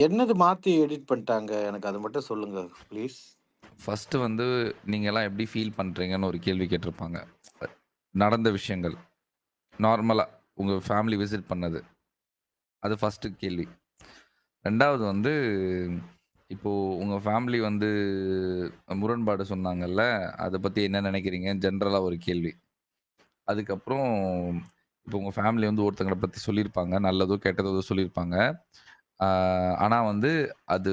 என்னது மாத்தி எடிட் பண்ணிட்டாங்க? எனக்கு அத மட்டும் சொல்லுங்க ப்ளீஸ். ஃபர்ஸ்ட்டு வந்து நீங்கலாம் எப்படி ஃபீல் பண்றீங்கன்னு ஒரு கேள்வி கேட்டிருப்பாங்க. நடந்த விஷயங்கள். நார்மலா உங்க ஃபேமிலி விசிட் பண்ணது. அது ஃபர்ஸ்ட்டு கேள்வி. 2வது வந்து இப்போ உங்க ஃபேமிலி வந்து முரண்பாடு சொன்னாங்கல்ல, அத பத்தி என்ன நினைக்கிறீங்க? ஜென்ரலா ஒரு கேள்வி. அதுக்கப்புறம் இப்போ உங்க ஃபேமிலி வந்து ஒருத்தங்கள பத்தி சொல்லியிருப்பாங்க. நல்லதோ, கெட்டதோ ஏதோ சொல்லியிருப்பாங்க. ஆ ஆனா வந்து அது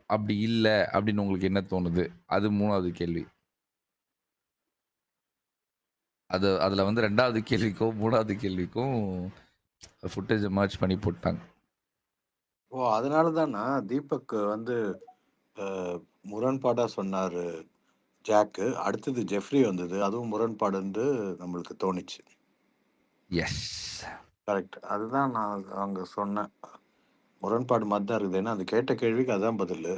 அப்படி இல்ல அப்படின்னு உங்களுக்கு என்ன தோணுது? அது 3வது கேள்வி. அதுல வந்து 2வது கேள்விக்கும், 3வது கேள்விக்கும் ஃபுட்டேஜ மர்ஜ் பண்ணி போட்டாங்க. ஓ! அதனால தானா தீபக் வந்து அ முரண்பாடா சொன்னாரு ஜாக்கு. அடுத்தது ஜெஃப்ரி வந்தது. அதுவும் முரண்பாடுன்னு நம்மளுக்கு தோணிச்சு. எஸ். கரெக்ட். அதுதான் நான் அங்க சொன்னேன். முரண்பாடு மாரி தான் இருக்குது. ஏன்னா, அது கேட்ட கேள்விக்கு அதான் பதிலு.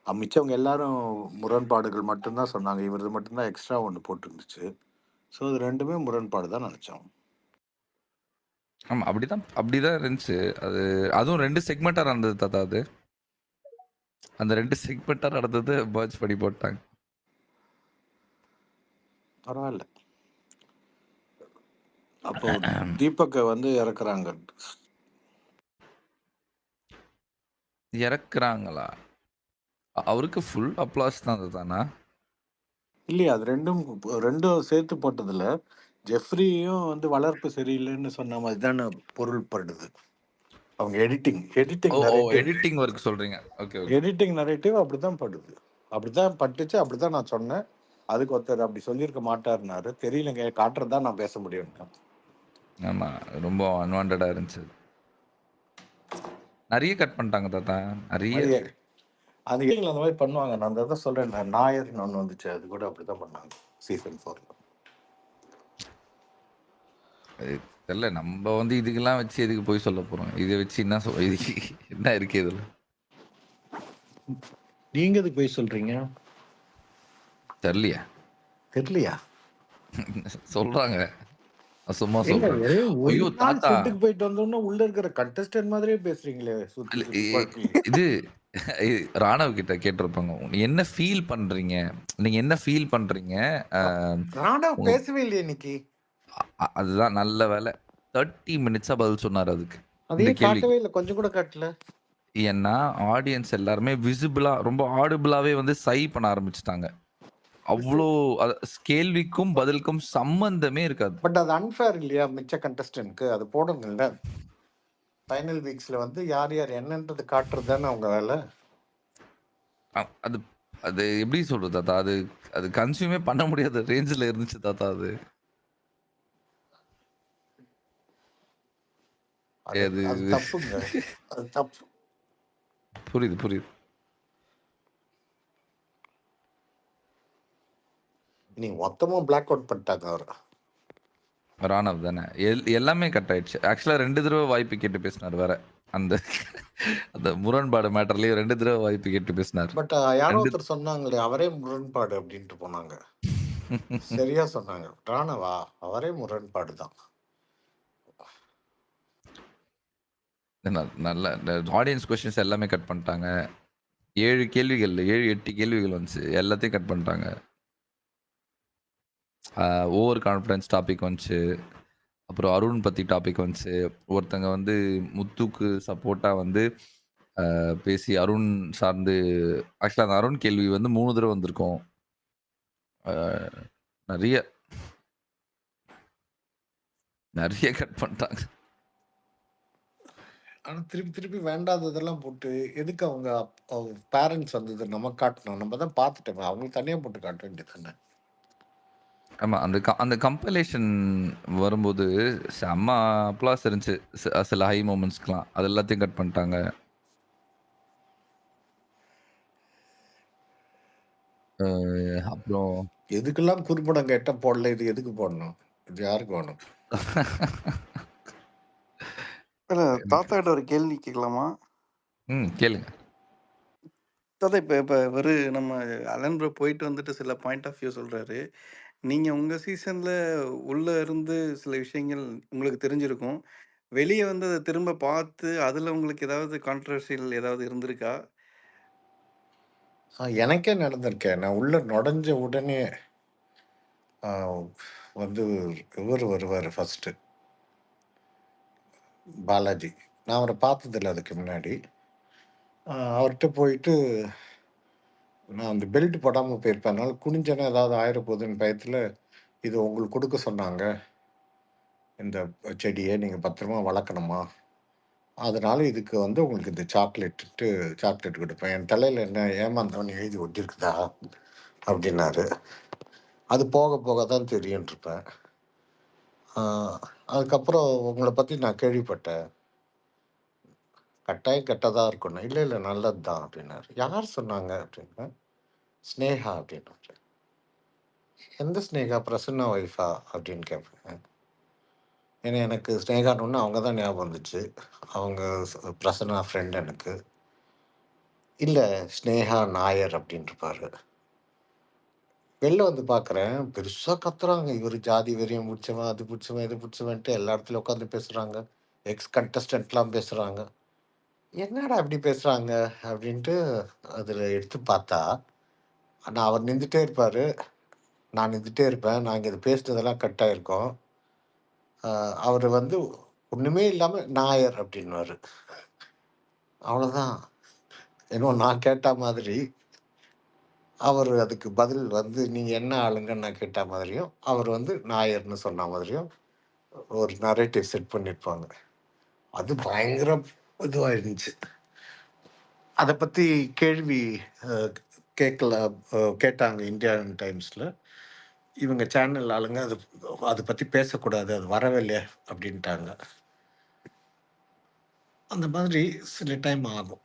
மிச்சவங்க எல்லாரும் முரண்பாடுகள் மட்டும் தான் சொன்னாங்க. இவரது மட்டும் தான் எக்ஸ்ட்ரா ஒண்ணு போட்டிருந்துச்சு. ஸோ, அது 2மே முரண்பாடு தான் நெனச்சோம். ஆமா. அப்படிதான் இருந்துச்சு. அதுவும் 2 செக்மென்ட்டா நடந்தது தாத்தா அது. அந்த 2 செக்மென்ட்டா நடந்தது மர்ஜ் பண்ணி போட்டாங்க. பரவால்ல. அப்போ தீபக்க வந்து இறக்குறாங்க. இறக்குறாங்களா? அவருக்கு ஃபுல் அப்ளாஸ் தான் தானா? இல்லையே அது 2ம் சேர்த்து போட்டதுல, ஜெஃப்ரியும் வந்து வளர்ப்பு சரியில்லன்னு சொன்ன மாரி தான பொருள் படுது. அவங்க எடிட்டிங் எடிட்டிங் ஓ! நரேட்டிவ் எடிட்டிங் ஒர்க் சொல்றீங்க. Okay, okay. எடிட்டிங் நரேட்டிவ் அப்படிதான் படுது. அப்படிதான் பட்டுச்சு, அப்படிதான் நான் சொன்னேன். அதுக்கு ஒருத்தர் அப்படி சொல்லியிருக்க மாட்டாருன்னாரு. தெரியலங்க காட்டுறது தான் நான் பேச முடியும்னேன். ஆமா. ரொம்ப அன்வான்டடா இருந்துச்சு. நெறைய கட் பண்ணிட்டாங்க தாத்தா. நெறைய. அது அது எடிட்டிங்ல அந்த மாரி பண்ணுவாங்க. நான் அந்த தான் சொல்றேன்ல, நாயர்ன்னு ஒண்ணு வந்துச்சு. அது கூட அப்படிதான் பண்ணாங்க. சீசன் 4ல. அது தெர்ல. நம்ப வந்து இதுக்கெல்லாம் வச்சு எதுக்கு பொய் சொல்ல போறோம்? இத வச்சு என்ன இதுக்கு என்ன இருக்கு இதுல? நீங்க எதுக்கு பொய் சொல்றீங்க? தெர்லையே. தெரியலையா? சொல்றாங்க. நான் சும்மா ஏங்க சொல்றேன். ஒரே ஒரு ஐயோ! நாள் தாத்தா. செட்டுக்கு போயிட்டு வந்தோனே, உள்ள இருக்கிற கண்டஸ்டன்ட் மாதிரியே பேசுறீங்களே! சுத்தி இல்ல சுத்தி குழப்பி. இது ராணவ் கிட்ட கேட்டிருப்பாங்க. என்ன ஃபீல் பண்றீங்க? நீங்க என்ன ஃபீல் பண்றீங்க? அ ராணவ் உங்க பேசவே இல்லையே இன்னைக்கு. அதுதான் நல்ல வேல. 30 மினிட்ஸா பதில் சொன்னாரு அதுக்கு. இந்த அதையும் கேள்விக்கு. காட்டவே இல்ல. கொஞ்சம் கூட காட்டல. ஏன்னா, ஆடியன்ஸ் எல்லாருமே விசிபிளா ரொம்ப ஆடிபிளாவே வந்து சை பண்ண ஆரம்பிச்சுட்டாங்க. அவ்ளோ கேள்விக்கும், பதிலுக்கும் சம்மந்தமே இருக்காது. பட் அது அன்ஃபேர் இல்லையா? மிச்ச கண்டஸ்டன்ட்க்கு. அது போடணும்ல. ஃபைனல் வீக்ஸ்ல வந்து யார் யார் என்னன்றது காட்டுறது தானே அவங்க வேல. அது அது எப்படி சொல்றது தாத்தா? அது அது கன்சியூமே பண்ண முடியாத ரேஞ்சுல இருந்துச்சு தாத்தா அது. அது அது அது தப்புங்க. அது தப்பு. புரியுது, புரியுது. நீங்க மொத்தமா பிளாக் அவுட் பண்ணிட்டாங்க அவர. ராணவ் தானே. எல்லாமே கட் ஆயிடுச்சு. ஆக்சுவலா 2 தடவ வாய்ப்பு கேட்டு பேசினாரு வேற. அந்த அந்த முரண்பாடு மேட்டர்லயே 2 தடவ வாய்ப்பு கேட்டு பேசினாரு. பட் யாரோ 2 ஒருத்தர் சொன்னாங்களே, அவரே முரண்பாடு அப்டின்ட்டு போனாங்க. சரியா சொன்னாங்க. ராணவா? அவரே முரண்பாடு தான். நல்ல ஆடியன்ஸ் கொஸ்டின்ஸ் எல்லாமே கட் பண்ணிட்டாங்க. 7 கேள்விகள்ல 7, 8 கேள்விகள் வந்துச்சு. எல்லாத்தையும் கட் பண்ணிட்டாங்க. ஓவர் கான்ஃபிடன்ஸ் டாபிக் வந்துச்சு. அப்புறம் அருண் பத்தி டாபிக் வந்துச்சு. ஒருத்தங்க வந்து முத்துக்கு சப்போர்ட்டா வந்து பேசி அருண் சார்ந்து ஆக்சுவலா அந்த அருண் கேள்வி வந்து 3 தடவ வந்திருக்கும். அ நெறைய நெறைய கட் பண்ணிட்டாங்க. ஆனா திருப்பி திருப்பி வேண்டாததெல்லாம் போட்டு, எதுக்கு அவங்க பேரண்ட்ஸ் வந்தது நமக்கு காட்டணும்? நம்ம தான் பார்த்துட்டோமே. அவங்களுக்கு தனியா போட்டு காட்ட வேண்டியது தானே. ஆமா. அந்த கம்பைலேஷன் வரும்போது செம்ம அப்ளாஸ் இருந்துச்சு. சில ஹை மொமெண்ட்ஸ்க்குலாம். அது எல்லாத்தையும் கட் பண்ணிட்டாங்க. அ அப்புறம் எதுக்கெல்லாம் குறும்படம் கேட்டா போடல. இது எதுக்கு போடணும்? இது யாருக்கு வேணும்? இல்ல தாத்தா கிட்ட ஒரு கேள்வி கேட்கலாமா? கேளுங்க. தாத்தா இப்ப இப்ப இவரு நம்ம அலன் ப்ரோ போயிட்டு வந்துட்டு சில பாயிண்ட் ஆஃப் வியூ சொல்றாரு. நீங்க உங்க சீசன்ல உள்ள இருந்து சில விஷயங்கள் உங்களுக்கு தெரிஞ்சிருக்கும். வெளிய வந்து அத திரும்ப பார்த்து, அதுல உங்களுக்கு ஏதாவது கான்ட்ரோவர்சியல் ஏதாவது இருந்திருக்கா? எனக்கே நடந்திருக்கே. நான் உள்ள நுழைஞ்ச உடனே அ வந்து இவரு வருவாரு ஃபர்ஸ்ட்டு, பாலாஜி. நான் அவர பார்த்ததில்ல அதுக்கு முன்னாடி. அவர்ட்ட போயிட்டு நான் அந்த பெல்ட் போடாம போயிருப்பேன். அதனால குனிஞ்சேன்னா ஏதாவது ஆயிர போகுதுன்னு பயத்துல, "இது உங்களுக்கு குடுக்க சொன்னாங்க. இந்த செடிய நீங்க பத்திரமா வளர்க்கணுமா? அதனால இதுக்கு வந்து உங்களுக்கு இந்த சாக்லேட் குடுப்பேன். என் தலையில என்ன ஏமாந்தவன்னு எழுதி ஒட்டியிருக்குதா?" அப்டின்னாரு. அது போக போக தான் தெரியும்ன்ருப்பேன். ஆ அதுக்கப்புறம் உங்கள பத்தி நான் கேள்விப்பட்டேன். கட்டாயம் கெட்டதா இருக்கும்னேன். "இல்ல, இல்ல நல்லது தான்" அப்டின்னாரு. "யார் சொன்னாங்க?" அப்டின்னேன். "ஸ்னேகா" அப்டின்னாரு. "எந்த ஸ்னேகா? பிரசன்னா ஒய்ஃபா?" அப்டின்னு கேட்பேன். ஏன்னா எனக்கு ஸ்னேகான்னோனே அவங்க தான் ஞாபகம் வந்துச்சு. அவங்க பிரசன்னா ஃப்ரெண்ட் எனக்கு. "இல்ல ஸ்னேகா நாயர்" அப்டின்ருப்பாரு. வெளில வந்து பார்க்குறேன், பெருசா கத்துறாங்க. இவரு ஜாதி வெறியன் புடிச்சவன், அது புடிச்சவன், இது புடிச்சவன்ட்டு எல்லா இடத்துலயும் உட்காந்து பேசுறாங்க. எக்ஸ் கண்டஸ்டன்ட்லாம் பேசுறாங்க. என்னடா இப்படி பேசுறாங்க? அப்படின்ட்டு அதில எடுத்து பார்த்தா, நான் அவர் நின்னுட்டே இருப்பாரு. நான் நின்னுட்டே இருப்பேன். நாங்க இது பேசினதெல்லாம் கட் ஆயிருக்கும். அவரு வந்து ஒண்ணுமே இல்லாம நாயர் அப்படின்னுவாரு. அவ்வளோதான். என்னமோ நான் கேட்டா மாதிரி, அவரு அதுக்கு பதில் வந்து நீங்க என்ன ஆளுங்கன்னு நான் கேட்டா மாதிரியும், அவர் வந்து நாயர்ன்னு சொன்ன மாதிரியும் ஒரு நரேட்டிவ் செட் பண்ணியிருப்பாங்க. அது பயங்கர இதுவா இருந்துச்சு. அத பத்தி கேள்வி அ கேட்கல கேட்டாங்க இந்தியன் டைம்ஸ்ல. இவங்க சேனல் ஆளுங்க அத பத்தி பேசக்கூடாது. அது வரவே அப்டின்ட்டாங்க. அந்த மாதிரி சில டைம் ஆகும்.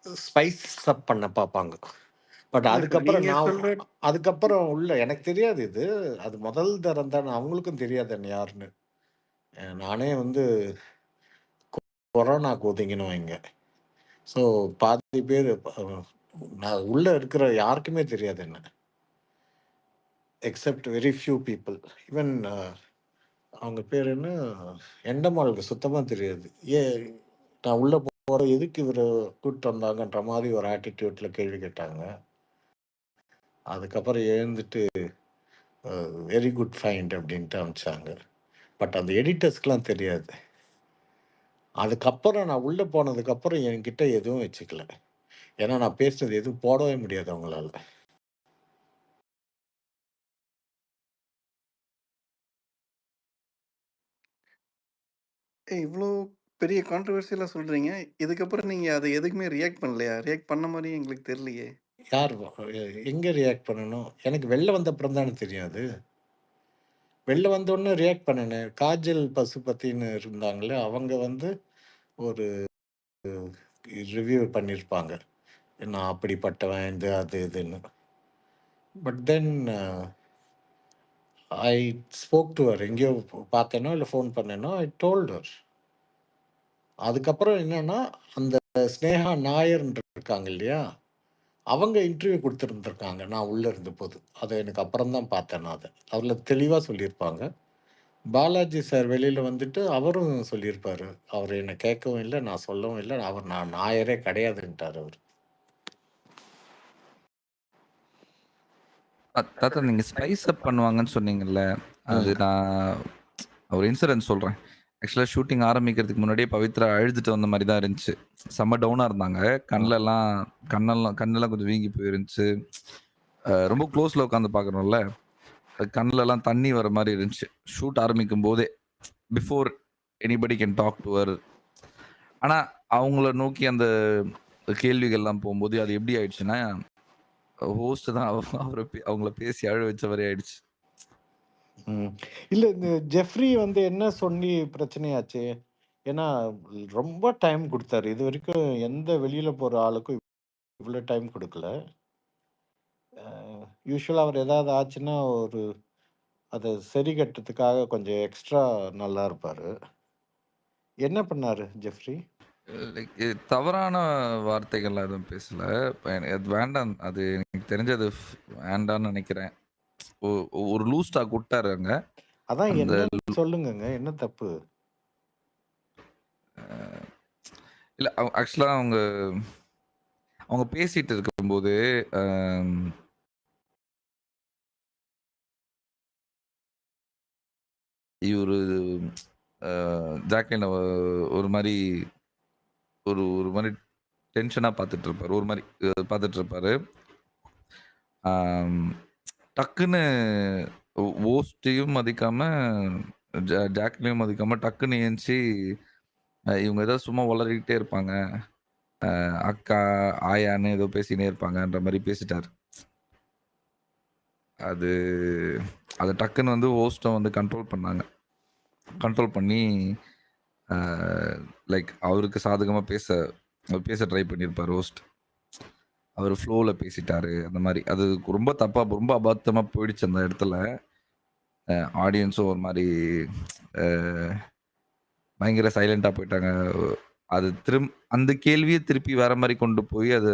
ஸ்பைஸ் அப் பண்ண பார்ப்பாங்க. பட் இல்ல இப்ப அதுக்கப்புறம் நீங்க நான் சொல்ற அதுக்கப்புறம் உள்ள எனக்கு தெரியாது இது. அது முதல் தரம் தான் அவங்களுக்கும் தெரியாது என்ன யாருன்னு. நானே வந்து கொரோனாக்கு ஒதுங்கினவன் இங்க. ஸோ பாதி பேரு நான் உள்ள இருக்கிற யாருக்குமே தெரியாது என்ன. Except very few people. Even அவங்க பேர் என்ன? எண்டமாலுக்கு சுத்தமா தெரியாது. நான் உள்ள போறேன் எதுக்கு இவர கூட்டிட்டு வந்தாங்கன்ற மாரி ஒரு ஆட்டிட்யூட்ல கேள்வி கேட்டாங்க. அதுக்கப்புறம் எழுந்துட்டு வெரி குட் ஃபைண்ட் அப்டின்ட்டு அனுப்பிச்சாங்க. பட் அந்த எடிட்டர்ஸ்க்குலாம் தெரியாது. அதுக்கப்புறம் நான் உள்ள போனதுக்கப்புறம் என்கிட்ட எதுவும் வச்சுக்கல. ஏன்னா நான் பேசினது எதுவும் போடவே முடியாது அவங்களால. இவ்ளோ பெரிய கான்ட்ரோவர்சியலா சொல்றீங்க. இதுக்கப்புறம் நீங்க அத எதுக்குமே ரியாக்ட் பண்ணலையா? ரியாக்ட் பண்ண மாரி எங்களுக்கு தெரியலையே! யார் எங்க ரியாக்ட் பண்ணணும்? எனக்கு வெளில வந்த அப்புறம் தானே தெரியும் அது. வெளில வந்தோனே ரியாக்ட் பண்ணுனேன். காஜல் பசுபதின்னு இருந்தாங்கல்ல, அவங்க வந்து ஒரு ரிவ்யூ பண்ணியிருப்பாங்க. நான் அப்படிப்பட்டவன், இது, அது, இதுன்னு. But then I spoke to her. எங்கேயோ பார்த்தேனோ, இல்ல ஃபோன் பண்ணேனோ, ஐ டோல்ட் ஹர். அதுக்கப்புறம் என்னன்னா, அந்த ஸ்னேகா நாயர்ன்னு இருக்காங்க இல்லையா? அவங்க இன்டர்வியூ குடுத்துருந்துருக்காங்க. நான் உள்ள இருந்தபோது. அத எனக்கு அப்புறம் தான் பார்த்தேன் நான் அத. அதுல தெளிவா சொல்லியிருப்பாங்க. பாலாஜி சார் வெளியில வந்துட்டு அவரும் சொல்லியிருப்பாரு. அவரு என்ன கேட்கவும் இல்ல, நான் சொல்லவும் இல்ல. நான் நாயரே கிடையாதுன்ட்டாரு அவரு. தாத்தா நீங்க ஸ்பைஸ் அப் பண்ணுவாங்கன்னு சொன்னீங்கல்ல, அது ம். நான் ஒரு இன்சிடென்ட் சொல்றேன். ஆக்சுவலா ஷூட்டிங் ஆரம்பிக்கிறதுக்கு முன்னாடியே பவித்ரா அழுதுட்டு வந்த மாரி தான் இருந்துச்சு. செம்ம டவுனா இருந்தாங்க. ம். கண்ணெல்லாம் கொஞ்சம் வீங்கி போயிருந்துச்சு. ரொம்ப க்ளோஸ்ல உட்காந்து பார்க்குறோம்ல, கண்லலாம் தண்ணி வர மாரி இருந்துச்சு. ஷூட் ஆரம்பிக்கும் போதே. Before anybody can talk to her. ஆனா, அவங்கள நோக்கி அந்த கேள்விகள்லாம் போம்போது, அது எப்படி ஆயிடுச்சுன்னா, ஹோஸ்ட் தான் அவங்கள பேசி அழ வச்ச மாரி ஆயிடுச்சு. ம். இல்ல இந்த ஜெஃப்ரி வந்து என்ன சொல்லி பிரச்சனையாச்சு? ஏன்னா ரொம்ப டைம் குடுத்தாரு. இதுவரைக்கும் எந்த வெளியில போற ஆளுக்கும் இவ்ளோ டைம் குடுக்கல. யூசுவலா அவர் ஏதாவது ஆச்சுன்னா, அத சரி கட்டுறதுக்காக கொஞ்சம் எக்ஸ்ட்ரா நல்லா இருப்பாரு. என்ன பண்ணாரு ஜெஃப்ரி? லைக் தவறான வார்த்தைகள்லாம் எதுவும் பேசல. அது வேண்டாம். அது எனக்கு தெரிஞ்சு அது வேண்டான்னு நெனைக்கிறேன். ஒ ஒரு லூஸ் டாக் உட்டாரு அங்க. அதான் அந்த என்னன்னு சொல்லுங்கங்க. என்ன தப்பு? அ இல்ல ஆக்சுவலா அவங்க அவங்க பேசிட்டு இருக்கும்போது, அம் இவரு அ ஜாக்லின ஒரு மாரி ஒரு மாரி டென்ஷனா பார்த்துட்டு இருப்பாரு. ஒரு மாரி பார்த்துட்டு இருப்பாரு. ஆம், டக்குன்னு ஹோஸ்ட்டையும் மதிக்காம, ஜாக்லினையும் மதிக்காம டக்குன்னு எந்திச்சு இவங்க ஏதோ சும்மா உளறிக்கிட்டே இருப்பாங்க. அக்கா, ஆயான்னு ஏதோ பேசினே இருப்பாங்கன்ற மாரி பேசிட்டாரு. அது அத டக்குன்னு வந்து ஹோஸ்ட்டும் வந்து கண்ட்ரோல் பண்ணாங்க. கண்ட்ரோல் பண்ணி அ லைக் அவருக்கு சாதகமா பேச ட்ரை பண்ணியிருப்பாரு ஹோஸ்ட். அவரு ஃப்ளோல பேசிட்டாரு. அந்த மாரி. அது ரொம்ப தப்பா ரொம்ப அபார்த்தமா போயிடுச்சு அந்த இடத்துல. ஆடியன்ஸும் ஒரு மாரி அ பயங்கர சைலன்ட்டா போயிட்டாங்க. அது அந்த கேள்விய திருப்பி வேற மாரி கொண்டு போய் அது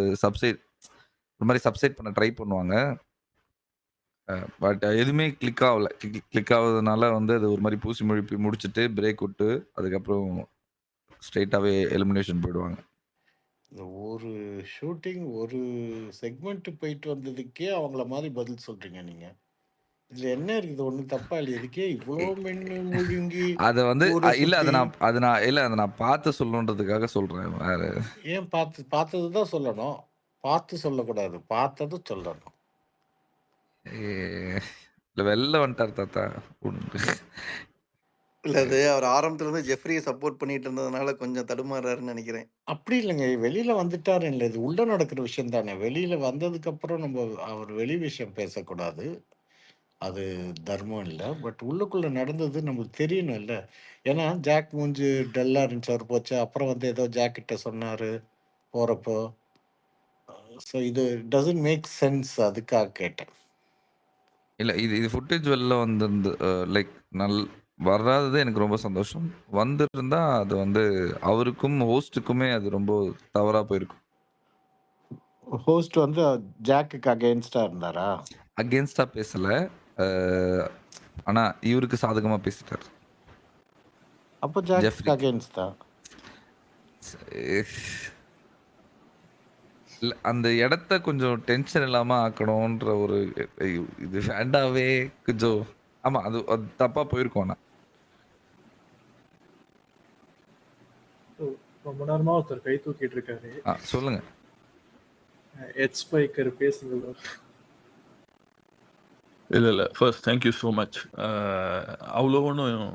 ஒரு மாரி சப்சைட் பண்ண ட்ரை பண்ணுவாங்க. பட் எதுவுமே கிளிக் ஆவல. கிளிக் ஆவாதனால வந்து அது ஒரு மாரி பூசி முழுப்பி முடிச்சுட்டு, பிரேக் விட்டு, அதுக்கப்புறம் ஸ்ட்ரெய்ட்டாவே எலிமினேஷன் போயிடுவாங்க. இந்த ஒரு ஷூட்டிங், ஒரு செக்மெண்ட் போயிட்டு வந்ததுக்கே அவங்கள மாரி பதில் சொல்றீங்க நீங்க. இதுல என்ன இருக்குது? ஒண்ணும் தப்பா இல்லையே. இதுக்கே இவ்ளோ மென்னு முழுங்கி, அத வந்து ஊர இல்ல சுத்தி அத நான் பார்த்து சொல்லணுன்றதுக்காக சொல்றேன். வேற ஏன் பார்த்தது தான் சொல்லணும். பார்த்து சொல்லக்கூடாது. பார்த்தத சொல்லணும். எ இல்ல வெளில வந்துட்டாரு தாத்தா. இல்ல அது அவர் ஆரம்பத்துல இருந்து ஜெஃப்ரிய சப்போர்ட் பண்ணிட்டு இருந்ததுனால கொஞ்சம் தடுமாறாருன்னு நெனைக்கிறேன். அப்படி இல்லங்க. வெளியில வந்துட்டாரு இல்ல. இது உள்ள நடக்கிற விஷயம் தானே. வெளியில வந்ததுக்கப்புறம் நம்ம அவர் வெளி விஷயம் பேசக்கூடாது. அது தர்மம் இல்ல. பட் உள்ளுக்குள்ள நடந்தது நம்மளுக்கு தெரியணும்ல. ஏன்னா, ஜாக் மூஞ்சி டல்லா இருந்துச்சு அவரு போச்சு. அப்புறம் வந்து ஏதோ ஜாக் கிட்ட சொன்னாரு போறப்போ. ஸோ இது டசன்ட் மேக் சென்ஸ் அதுக்காக கேட்டேன். இல்ல இது ஃபுட்டேஜ் வெளில வந்திருந்து லைக் வராதது எனக்கு ரொம்ப சந்தோஷம். வந்திருந்தா அது வந்து அவருக்கும், ஹோஸ்ட்டுக்குமே அது ரொம்ப தவறா போயிருக்கும். ஹோஸ்ட் வந்து ஜாக்குக்கு அகைன்ஸ்டா இருந்தாரா? அகெயின்ஸ்டா பேசல. அ ஆனா இவருக்கு சாதகமா பேசிட்டாரு. அப்போ ஜாக்குக்கு ஜெஃப்ரிக்கு. அகைன்ஸ்டா? இல்ல அந்த இடத்த கொஞ்சம் டென்ஷன் இல்லாம ஆக்கணுன்ற ஒரு ஐயோ! இது வேண்டாவே கொஞ்சம் ஆமா. அது அது தப்பா போயிருக்கும் ஆனா. ஸோ ரொம்ப நேரமா ஒருத்தர் கை தூக்கிட்டு இருக்காரு. சொல்லுங்க. எட் ஸ்பைக்கர் பேசுங்க bro. இல்ல. First thank you so much. அவ்வளோ ஒண்ணும்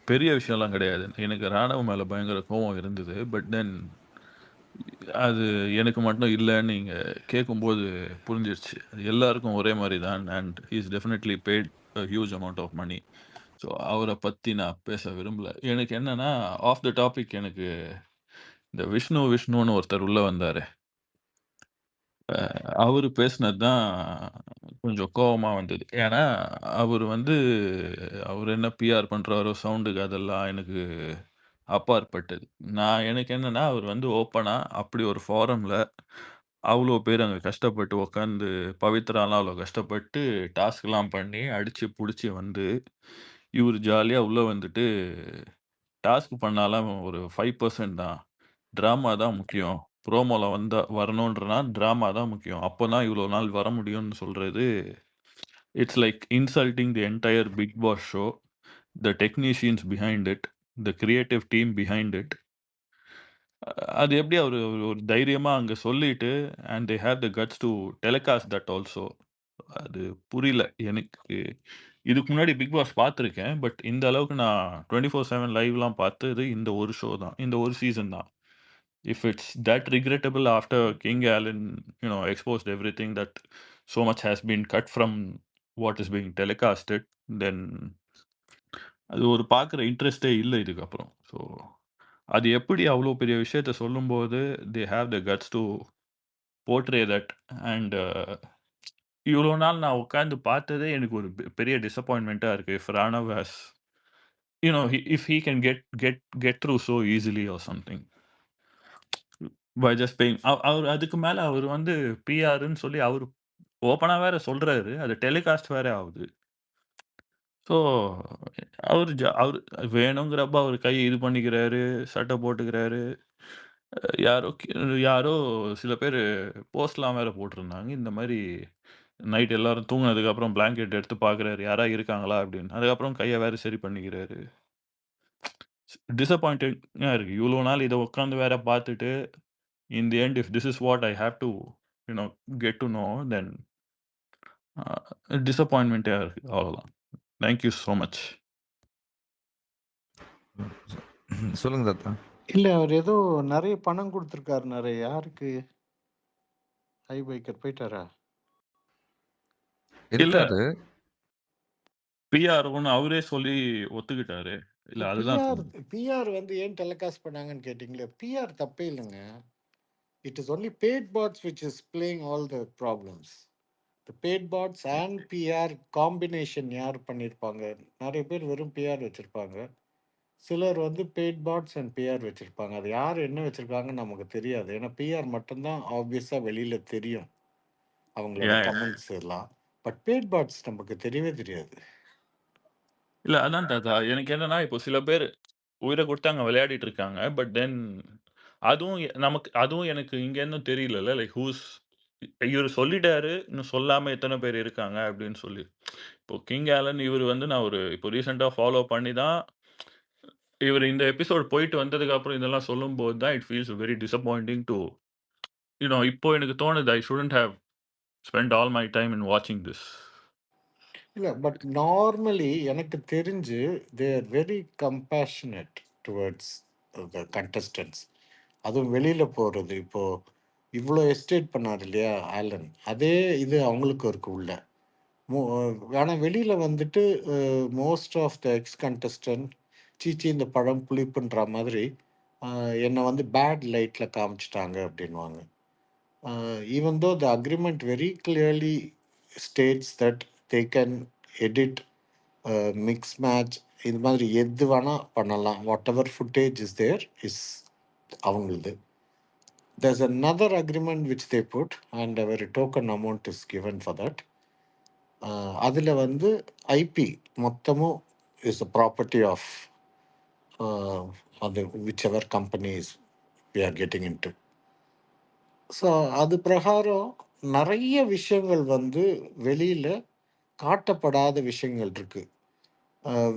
பெரிய விஷயம்லாம் கிடையாது. எனக்கு ராணவ் மேல பயங்கர கோவம் இருந்தது. பட் தென் அது எனக்கு மட்டும் இல்லன்னு நீங்க கேட்கும்போது புரிஞ்சிருச்சு. அது எல்லாருக்கும் ஒரே மாரி தான். And he is definitely paid a huge amount of money. So அவர பத்தி நான் பேச விரும்பல. எனக்கு என்னன்னா, ஆஃப் த டாபிக் எனக்கு இந்த விஷ்ணுன்னு ஒருத்தர் உள்ள வந்தாரு. அவரு பேசினது தான் கொஞ்சம் கோவமா வந்தது. ஏன்னா, அவரு வந்து அவரு என்ன பிஆர் பண்றாரோ சவுண்டுக்கு அதெல்லாம் எனக்கு அப்பாற்பட்டது. எனக்கு என்னன்னா, அவரு வந்து ஓப்பனா அப்படி ஒரு ஃபாரம்ல அவ்ளோ பேர் அங்க கஷ்டப்பட்டு உட்காந்து பவித்ராலாம் அவ்ளோ கஷ்டப்பட்டு டாஸ்க்லாம் பண்ணி அடிச்சு புடிச்சு வந்து, இவரு ஜாலியா உள்ள வந்துட்டு டாஸ்க் பண்ணாலாம் ஒரு 5% தான். டிராமா தான் முக்கியம். ப்ரோமோல வந்தா வரணுன்றனா டிராமா தான் முக்கியம். அப்பதான் இவ்ளோ நாள் வர முடியும்னு சொல்றது, it's like insulting the entire Bigg Boss show, the technicians behind it, the creative team behind it. அது எப்படி அவரு ஒரு தைரியமா அங்க சொல்லிட்டு, and they have the guts to telecast that also. அது புரியல எனக்கு. இதுக்கு முன்னாடி பிக் பாஸ் பார்த்துருக்கேன். பட் இந்த அளவுக்கு நான் 24/7 லைவ்லாம் பார்த்தது இந்த ஒரு ஷோ தான். இந்த ஒரு சீசன் தான். If it's that regrettable after King Alan, exposed everything that so much has been cut from what is being telecasted, then அது ஒரு பார்க்குற இன்ட்ரெஸ்ட்டே இல்ல இதுக்கப்புறம். ஸோ, அது எப்படி அவ்ளோ பெரிய விஷயத்த சொல்லும்போது, they have the guts to portray that and இவ்ளோ நாள் நான் உட்கார்ந்து பார்த்ததே எனக்கு ஒரு பெரிய டிசப்பாயின்ட்மென்ட்டா இருக்கு. If Ranav has if he can get through so easily or something. By just paying. அவரு அதுக்கு மேல அவரு வந்து பிஆர்ன்னு சொல்லி அவரு ஓப்பனா வேற சொல்றாரு. அது டெலிகாஸ்ட் வேற ஆவுது. ஸோ அவரு வேணுங்கிறப்ப அவரு கை இது பண்ணிக்கிறாரு, சட்டை போட்டுக்கிறாரு. யாரோ யாரோ சில பேரு போஸ்ட்லாம் வேற போட்டிருந்தாங்க. இந்த மாரி நைட் எல்லாரும் தூங்குனதுக்கு அப்புறம் பிளாங்கெட் எடுத்து பார்க்குறாரு. யாரா இருக்காங்களா அப்படின்னு. அதுக்கப்புறம் கைய வேற சரி பண்ணிக்கிறாரு. டிசப்பாயிண்டிங்கா இருக்கு. இவ்ளோ நாள் இத உட்காந்து வேற பார்த்துட்டு, in the end if this is what I have to you know get to know then டிசப்பாயின்ட்மென்ட்டா இருக்கு. அவ்வளோதான். Thank you so much. சொல்லுங்க தாத்தா. இல்ல அவர் ஏதோ நெறைய பணம் குடுத்துருக்காருன்னாரே! யாருக்கு? ஹை பைக்கர் போயிட்டாரா? இல்ல இருக்காரு. பிஆர் ஒண்ணு அவரே சொல்லி ஒத்துக்கிட்டாரு. இல்ல அதுதான் பிஆர் சொன்னேன். பிஆர் வந்து ஏன் டெலிகாஸ்ட் பண்ணாங்கன்னு கேட்டீங்களே, பிஆர் தப்பே இல்லங்க. It is only paid bots which is playing all the problems. The paid bots and PR combination யார் பண்ணியிருப்பாங்க? நெறைய பேர் வெறும் பிஆர் வச்சிருப்பாங்க. சிலர் வந்து பெய்ட் பாட்ஸ் அண்ட் பிஆர் வச்சிருப்பாங்க. அது யார் என்ன வச்சிருக்காங்கன்னு நமக்கு தெரியாது. ஏன்னா பிஆர் மட்டும் தான் ஆப்வியஸா வெளியில தெரியும். அவங்களோட ஏன் கமெண்ட்ஸ் எல்லாம். பட் பெய்ட் பாட்ஸ் நமக்கு தெரியவே தெரியாது. இல்ல அதான் தாத்தா. எனக்கு என்னன்னா, இப்போ சில பேரு உயிர குடுத்து அங்க விளையாடிட்டு இருக்காங்க. பட் தென் அதுவும் எனக்கு இங்க இன்னும் தெரியலல்ல. லைக் இவரு சொல்லிட்டாரு. இன்னும் சொல்லாம எத்தன பேர் இருக்காங்க அப்படின்னு சொல்லி. இப்போ கிங் ஆலன் இவரு வந்து நான் இப்போ ரீசென்ட்டா ஃபாலோ பண்ணி தான் இவரு இந்த எபிசோட் போயிட்டு வந்ததுக்கு அப்புறம் இதெல்லாம் சொல்லும்போது தான் it feels very disappointing too இப்போ எனக்கு தோணுது I shouldn't have spent all my time in வாட்சிங் திஸ். இல்ல பட் நார்மலி எனக்கு தெரிஞ்சு they are very compassionate towards the contestants. அதுவும் வெளியில போறது. இப்போ இவ்வளோ எஸ்டேட் பண்ணாரு இல்லையா ஆலன்? அதே இது அவங்களுக்கும் இருக்கு உள்ள. மோ ஆனா வெளியில வந்துட்டு most of the ex contestant சீச்சி இந்த பழம் புளிப்புன்ற மாதிரி என்னை வந்து பேட் லைட்ல காமிச்சிட்டாங்க அப்படின்வாங்க. Even though the agreement very clearly states that they can edit, mix match, இது மாதிரி எது வேணா பண்ணலாம். Whatever footage is there is அவங்களது. There's another agreement which they put and a very token amount is given for that. அதில் வந்து IP மொத்தமும் is a property of அது whichever companies we are getting into. So அது பிரகாரம் நிறைய விஷயங்கள் வந்து வெளியில காட்டப்படாத விஷயங்கள் இருக்கு.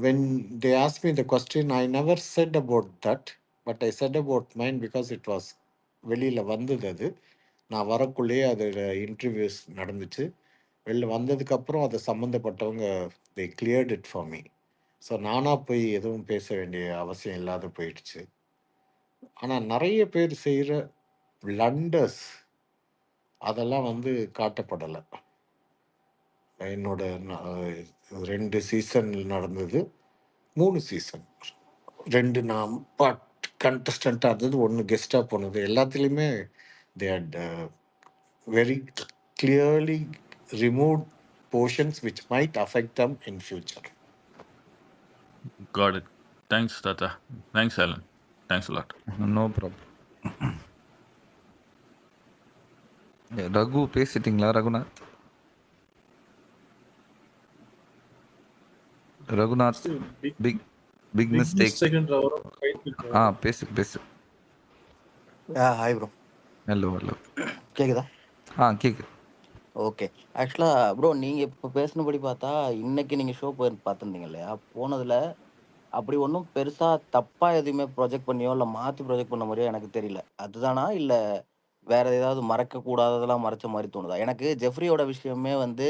When they ask me the question I never set about that, but I set about mind because it was வெளியில வந்தது. அது நான் வரக்குள்ளேயே அதில் இன்டர்வியூஸ் நடந்துச்சு. வெளில வந்ததுக்கப்புறம் அதை சம்மந்தப்பட்டவங்க they cleared it for me. So நானாக போய் எதுவும் பேச வேண்டிய அவசியம் இல்லாத போயிடுச்சு. ஆனால் நிறைய பேர் செய்கிற பிளண்டர்ஸ் அதெல்லாம் வந்து காட்டப்படலை. என்னோட 2 சீசன் நடந்தது. 3 சீசன். 2 நான் கண்டஸ்டண்ட்டாக இருந்தது, 1 கெஸ்ட்டாக போனது. எல்லாத்துலேயுமே they had very clearly removed portions which might affect them in future. Got it. Thanks தாத்தா. Thanks Alan. Thanks lot. No problem. Raghu பேசிட்டீங்களா Raghunath? Raghunath big big mistake. Second அவரும் கைட் பேசு. Hi bro. ஹலோ கேக்குதா? கேக்குது. ஓகே. ஆக்சுவலாக ப்ரோ நீங்கள் இப்போ பேசினபடி பார்த்தா இன்னைக்கு நீங்கள் ஷோ போய் பார்த்துருந்தீங்க இல்லையா? போனதில் அப்படி ஒன்றும் பெருசாக தப்பாக எதுவுமே ப்ரொஜெக்ட் பண்ணியோ இல்லை மாற்றி ப்ரொஜெக்ட் பண்ண மாதிரியோ எனக்கு தெரியல. அதுதானா இல்லை வேற ஏதாவது மறைக்கக்கூடாததெல்லாம் மறைச்ச மாதிரி தோணுதா? எனக்கு ஜெஃப்ரியோட விஷயமே வந்து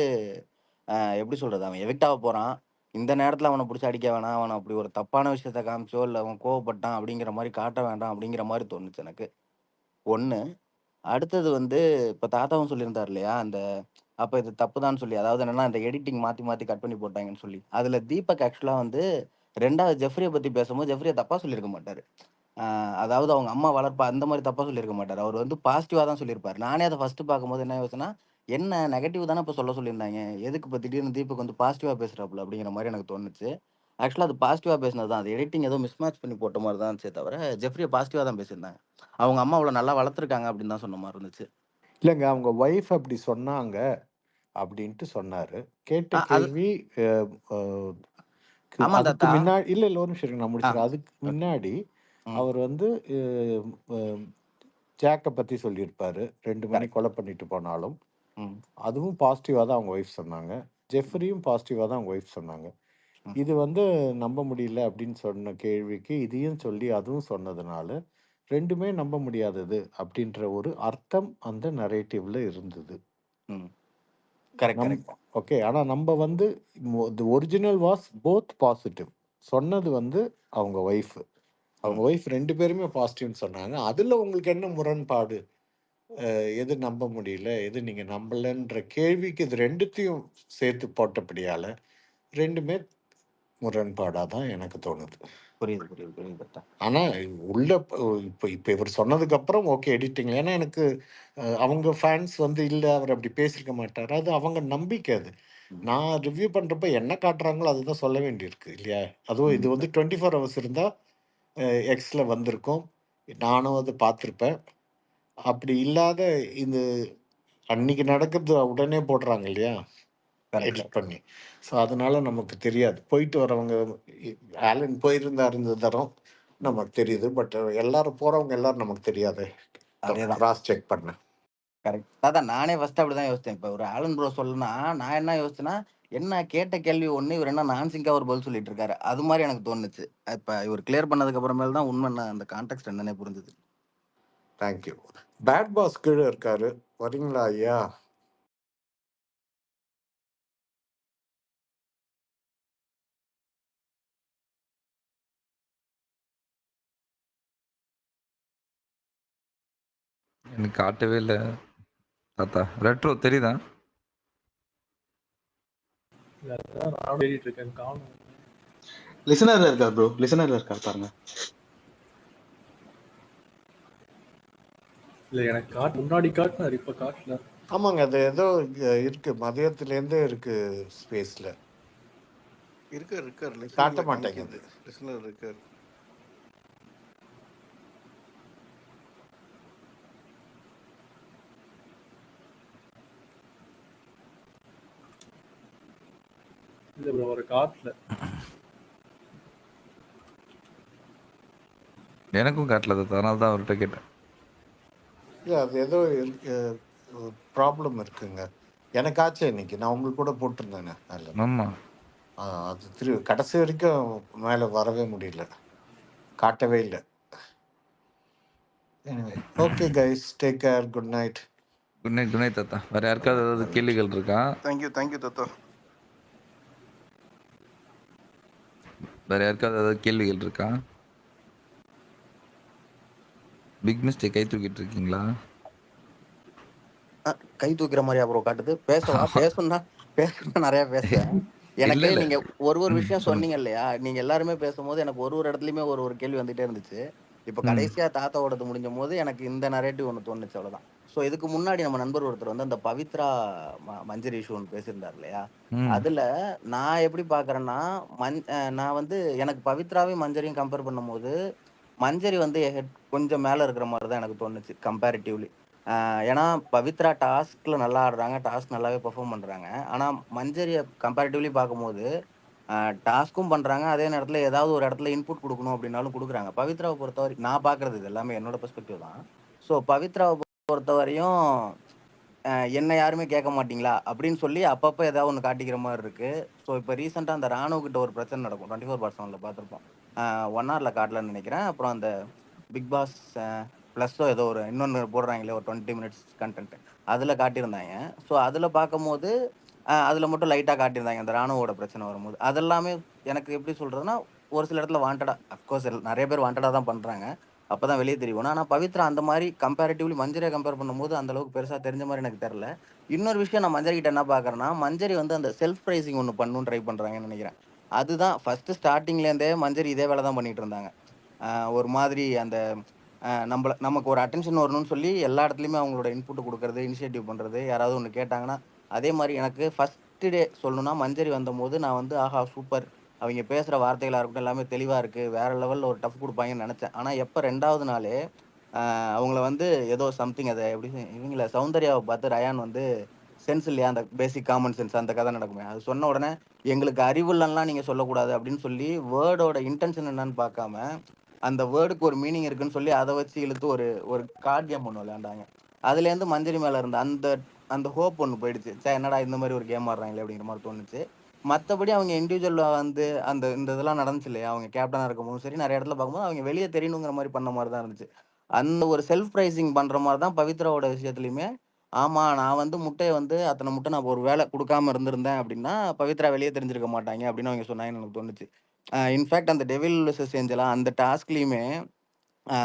எப்படி சொல்கிறது, அவன் எவிக்ட் ஆக போகிறான், இந்த நேரத்தில் அவனை பிடிச்சி அடிக்க வேணாம், அவனை அப்படி ஒரு தப்பான விஷயத்த காமிச்சோ இல்லை அவன் கோவப்பட்டான் அப்படிங்கிற மாதிரி காட்ட வேண்டாம் அப்படிங்கிற மாதிரி தோணுச்சு எனக்கு. ஒன்று. அடுத்தது வந்து இப்போ தாத்தாவும் சொல்லியிருந்தார் இல்லையா, அப்போ இது தப்புதான்னு சொல்லி, அதாவது என்னன்னா இந்த எடிட்டிங் மாற்றி மாற்றி கட் பண்ணி போட்டாங்கன்னு சொல்லி. அதில் தீபக் ஆக்சுவலாக வந்து 2வது ஜெஃப்ரியை பற்றி பேசும்போது ஜெஃப்ரியை தப்பாக சொல்லியிருக்க மாட்டார். அதாவது அவங்க அம்மா வளர்ப்பா அந்த மாதிரி தப்பாக சொல்லியிருக்க மாட்டார். அவர் வந்து பாசிட்டிவாக தான் சொல்லியிருப்பார். நானே அதை ஃபஸ்ட்டு பார்க்கும்போது என்ன யோசனா, என்ன நெகட்டிவ் தானே இப்போ சொல்லியிருந்தாங்க, எதுக்கு இப்போ திடீர்னு தீபக் வந்து பாசிட்டிவாக பேசுகிறாப்புல அப்படிங்கிற மாதிரி எனக்கு தோணுச்சு. ஆக்சுவலாக அது பாசிட்டிவாக பேசினது தான். அது எடிட்டிங் ஏதோ மிஸ்மேட்ச் பண்ணி போட்ட மாதிரி தான் இருந்துச்சே தவிர ஜெஃப்ரியை பாசிட்டிவாக தான் பேசியிருந்தாங்க. அவங்க அம்மா அவ்வளோ நல்லா வளர்த்துருக்காங்க அப்படின்னு தான் சொன்ன மாதிரி இருந்துச்சு. இல்லைங்க, அவங்க ஒய்ஃப் அப்படி சொன்னாங்க அப்படின்ட்டு சொன்னார். கேட்ட அது கேள்வி ஆமா அதுக்கு தாத்தா. முன்னாடி இல்ல இல்ல ஒரு நிமிஷம் இருங்க, நான் ஆ. முடிச்சிடறேன். அதுக்கு ஓகே. முன்னாடி ம். அவர் வந்து ஜாக்கை பத்தி சொல்லியிருப்பாரு. 2 மணி கரெக்ட். கொலை பண்ணிட்டு போனாலும். ம். அதுவும் பாசிட்டிவா தான் அவங்க ஒய்ஃப் சொன்னாங்க. ஜெஃப்ரியும் பாசிட்டிவா தான் அவங்க ஒய்ஃப் சொன்னாங்க. ம். இது வந்து நம்ப முடியல அப்படின்னு சொன்ன கேள்விக்கு இதையும் சொல்லி அதுவும் சொன்னதுனால 2மே நம்ப முடியாதது அப்படின்ற ஒரு அர்த்தம் அந்த நரேட்டிவ்ல இருந்தது. ம். கரெக்ட், நம் கரெக்ட். ஓகே. ஆனா நம்ப வந்து the original was both positive. சொன்னது வந்து அவங்க ஒய்ஃப். அவங்க ம். ஒய்ஃப் 2 பேருமே பாசிட்டிவ்னு சொன்னாங்க. அதுல உங்களுக்கு என்ன முரண்பாடு? எது நம்ப முடியல, எது நீங்க நம்பலன்ற கேள்விக்கு இது 2த்தையும் சேர்த்து போட்டபடியால 2மே முரண்பாடா தான் எனக்கு தோணுது. புரியுது, புரியுது, புரியுது தாத்தா. ஆனா ஆனா உள்ள இப்ப இப்ப இவர் சொன்னதுக்கு அப்புறம் ஓகே எடிட்டிங்ல. ஏன்னா எனக்கு அவங்க ஃபேன்ஸ் வந்து இல்ல அவர் அப்படி பேசியிருக்க மாட்டாரு. அது அவங்க நம்பிக்கை அது. ம். நான் ரிவ்யூ பண்றப்ப என்ன காட்டுறாங்களோ அதுதான் சொல்ல வேண்டியிருக்கு இல்லையா? அதுவும் இது ம். வந்து 24 ஹவர்ஸ் இருந்தா எக்ஸ்ல வந்திருக்கும். நானும் அத பார்த்துருப்பேன். அப்படி இல்லாத இது அன்னைக்கு நடக்குறது உடனே போடுறாங்க இல்லையா? Correct, edit correct. பண்ணி. ஸோ அதனால நமக்கு தெரியாது. போயிட்டு வரவங்க இ ஆலன் போயிருந்தாரு இந்த தரம் ம். நமக்கு தெரியுது. பட் எல்லாரும் போறவங்க எல்லாரும் நமக்கு தெரியாதே. அதேதான். கிராஸ் செக் பண்ண. கரெக்ட். தாத்தா நானே ஃபர்ஸ்ட் அப்படிதான் யோசிச்சேன். இப்ப ஒரு ஆலன் ப்ரோ சொல்லுனா, நான் என்ன யோசிச்சேன்னா, என்ன கேட்ட கேள்வி ஒண்ணு, இவர் என்ன நான்சிங்கா ஒரு பதில் சொல்லிட்டு இருக்காரு. அது மாரி எனக்கு தோணுச்சு. இப்ப இவர் கிளியர் பண்ணதுக்கு அப்புறமேல் தான் உண்மை என்ன அந்த கான்டெக்ஸ்ட் என்னன்னே புரிஞ்சுது. Thank you. பேட் பாஸ் கீழ இருக்காரு. வரீங்களா ஐயா? எனக்கு காட்டவே இல்ல தாத்தா. ரெட்ரோ தெரியுதா? இல்ல அதான் நானும் தேடிட்டு இருக்கேன். காணும். லிசனர்ல இருக்கார் ப்ரோ. லிசனர்ல இருக்கார் பாருங்க. இல்ல எனக்கு முன்னாடி காட்டினாரு, இப்ப காட்டல. ஆமாங்க. அது ஏதோ இருக்கு. மதியத்துலேருந்தே இருக்கு ஸ்பேஸ்ல. இருக்காரு, இருக்காரு. காட்ட லிசனர்ல மாட்டேங்குது. காமிக்குது. லிசனர் இருக்காரு. இல்ல ப்ரோ அவர் காட்டல. எனக்கும் காட்டல தாத்தா. அதனால தான் அவர்ட்ட கேட்டேன். இல்ல அது ஏதோ ப்ராப்ளம் இருக்குங்க. எனக்காச்சு இன்னைக்கு. நான் உங்களுக்கு கூட போட்டிருந்தேனே அதுல. ஆமா. அது கடைசி வரைக்கும் மேல வரவே முடியல. காட்டவே இல்ல. Anyway okay guys, take care. Good night. Good night, good night தாத்தா. வேற யாருக்காவது ஏதாவது கேள்விகள் இருக்கா? தேங்க்யூ, தேங்க்யூ தாத்தா. வேற யாருக்காவது ஏதாவது கேள்விகள் இருக்கா? பிக் மிஸ்டேக் கை தூக்கிட்டு இருக்கீங்களா? கை தூக்குற மாதிரியா ப்ரோ காட்டுது? பேசவா? பேசணும்னா நிறைய பேசுவேன். இல்ல எனக்கு இல்ல. நீங்க ஒரு விஷயம் சொல்லுங்க. சொன்னீங்க இல்லையா? நீங்க எல்லாருமே பேசும்போது எனக்கு ஒரு இடத்துலயுமே ஒரு கேள்வி வந்துட்டே இருந்துச்சு. இப்ப ம். கடைசியா தாத்தாவோடது முடிஞ்சம்போது எனக்கு இந்த நரேட்டிவ் ஒண்ணு தோணுச்சு அவ்வளவுதான். ஸோ இதுக்கு முன்னாடி நம்ம நண்பர் ஒருத்தர் வந்து அந்த பவித்ரா மஞ்சரி இஷ்யூ ஒண்ணு பேசியிருந்தார் இல்லையா? ம். அதுல நான் எப்படி பார்க்குறேன்னா, நான் வந்து எனக்கு பவித்ராவையும் மஞ்சரியும் கம்பேர் பண்ணும்போது, மஞ்சரி வந்து கொஞ்சம் மேல இருக்கிற மாரி தான் எனக்கு தோணுச்சு கம்பேரிட்டிவ்லி. ஏன்னா பவித்ரா டாஸ்க்ல நல்லா ஆடுறாங்க. டாஸ்க் நல்லாவே பெர்ஃபார்ம் பண்றாங்க. ஆனா மஞ்சரிய கம்பேரிட்டிவ்லி பார்க்கும்போது, டாஸ்க்கும் பண்றாங்க. அதே நேரத்துல ஏதாவது ஒரு இடத்துல இன்புட் குடுக்கணும் அப்படின்னாலும் குடுக்குறாங்க. பவித்ராவ பொறுத்தவரைக்கும் நான் பார்க்குறது இது எல்லாமே என்னோட பெர்ஸ்பெக்டிவ் தான். ஸோ பவித்ராவ பொறுத்தவரையும் என்ன யாருமே கேட்க மாட்டீங்களா? அப்படின்னு சொல்லி அப்பப்ப ஏதாவது ஒண்ணு காட்டிக்கிற மாரி இருக்கு. ஸோ இப்ப ரீசென்ட்டா அந்த ராணுவ கிட்ட ஒரு பிரச்சனை நடக்கும். 24/7ல பார்த்திருப்போம். 1 ஹார்ல காட்டலன்னு நெனைக்கிறேன். அப்புறம் அந்த பிக் பாஸ் ப்ளஸ்ஸோ ஏதோ ஒரு இன்னொன்னு போடுறாங்களே ஒரு 20 மினிட்ஸ் கன்டென்ட். அதுல காட்டியிருந்தாய்ங்க. ஸோ அதுல பார்க்கும்போது, அதுல மட்டும் லைட்டா காட்டியிருந்தாய்ங்க. அந்த ராணுவோட பிரச்சனை வரும்போது. அதெல்லாமே எனக்கு எப்படி சொல்றதுன்னா, ஒரு சில இடத்துல வாண்டடா அஃப்கோர்ஸ் நெறைய பேர் வாண்டடா தான் பண்றாங்க. அப்பதான் வெளிய தெரியணும். ஆனா பவித்ரா அந்த மாரி கம்பேரிட்டிவ்லி மஞ்சரிய கம்பேர் பண்ணும்போது அந்த அளவுக்கு பெருசா தெரிஞ்ச மாரி எனக்கு தெரியல. இன்னொரு விஷயம் நான் மஞ்சரி கிட்ட என்ன பார்க்குறேன்னா, மஞ்சரி வந்து அந்த செல்ஃப் பிரைசிங் ஒண்ணு பண்ணணும்னு ட்ரை பண்றாங்கன்னு நெனைக்கிறேன். அதுதான் ஃபர்ஸ்ட்டு ஸ்டார்ட்டிங்லேருந்தே மஞ்சரி இதே வேல தான் பண்ணிட்டு இருந்தாங்க. அ ஒரு மாதிரி அந்த நமக்கு ஒரு அட்டென்ஷன் வரணும்னு சொல்லி எல்லா இடத்துலயுமே அவங்களோட இன்புட் குடுக்குறது, இனிஷியேட்டிவ் பண்றது, யாராவது ஒண்ணு கேட்டாங்கன்னா, அதே மாரி எனக்கு ஃபர்ஸ்ட்டு டே சொல்லணும்னா மஞ்சரி வந்தம்போது நான் வந்து ஆஹா சூப்பர்! அவைங்க பேசுற வார்த்தைகளா இருக்கட்டும் எல்லாமே தெளிவா இருக்கு. வேற லெவல்ல ஒரு டஃப் குடுப்பாய்ங்கன்னு நெனச்சேன். ஆனா எப்ப 2வது நாளே அவங்கள வந்து ஏதோ சம்திங் அத எப்படி இவங்கள சௌந்தர்யாவ பார்த்து ரயான் வந்து சென்ஸ் இல்லையா? அந்த பேசிக் காமன் சென்ஸ் அந்த கதை நடக்குமே. அது சொன்ன உடனே, எங்களுக்கு அறிவு இல்லன்லாம் நீங்க சொல்லக்கூடாது அப்படின்னு சொல்லி, வேர்டோட இன்டென்ஷன் என்னன்னு பார்க்காம, அந்த வேர்டுக்கு ஒரு மீனிங் இருக்குன்னு சொல்லி, அத வச்சு இழுத்து ஒரு ஒரு கார்ட் கேம் ஒண்ணு விளையாண்டாங்க. அதுலேருந்து மஞ்சரி மேல இருந்த அந்த அந்த ஹோப் ஒண்ணு போயிடுச்சு. ச்சே என்னடா இந்த மாரி ஒரு கேம் ஆடுறாங்களே அப்படிங்கிற மாரி தோணுச்சு. மத்தபடி அவங்க இண்டிவிஜுவலா வந்து இந்த இதெல்லாம் நடந்துச்சு இல்லையா? அவங்க கேப்டனா இருக்கும்போதும் சரி, நெறைய இடத்துல பார்க்கும்போது அவங்க வெளிய தெரியணுங்கிற மாரி பண்ண மாரி தான் இருந்துச்சு. அந்த ஒரு செல்ஃப் பிரைசிங் பண்ற மாரி தான் பவித்ராவோட விஷயத்துலயுமே, ஆமா நான் வந்து முட்டைய வந்து அத்தன முட்டை நான் ஒரு வேள குடுக்காம இருந்திருந்தேன் அப்படின்னா, பவித்ரா வெளிய தெரிஞ்சிருக்க மாட்டாய்ங்க அப்படின்னு அவங்க சொன்னாங்கன்னு எனக்கு தோணுச்சு. இன்ஃபாக்ட் அந்த டெவில் வெர்சஸ் ஏஞ்சலா அந்த டாஸ்க்லயுமே ஆ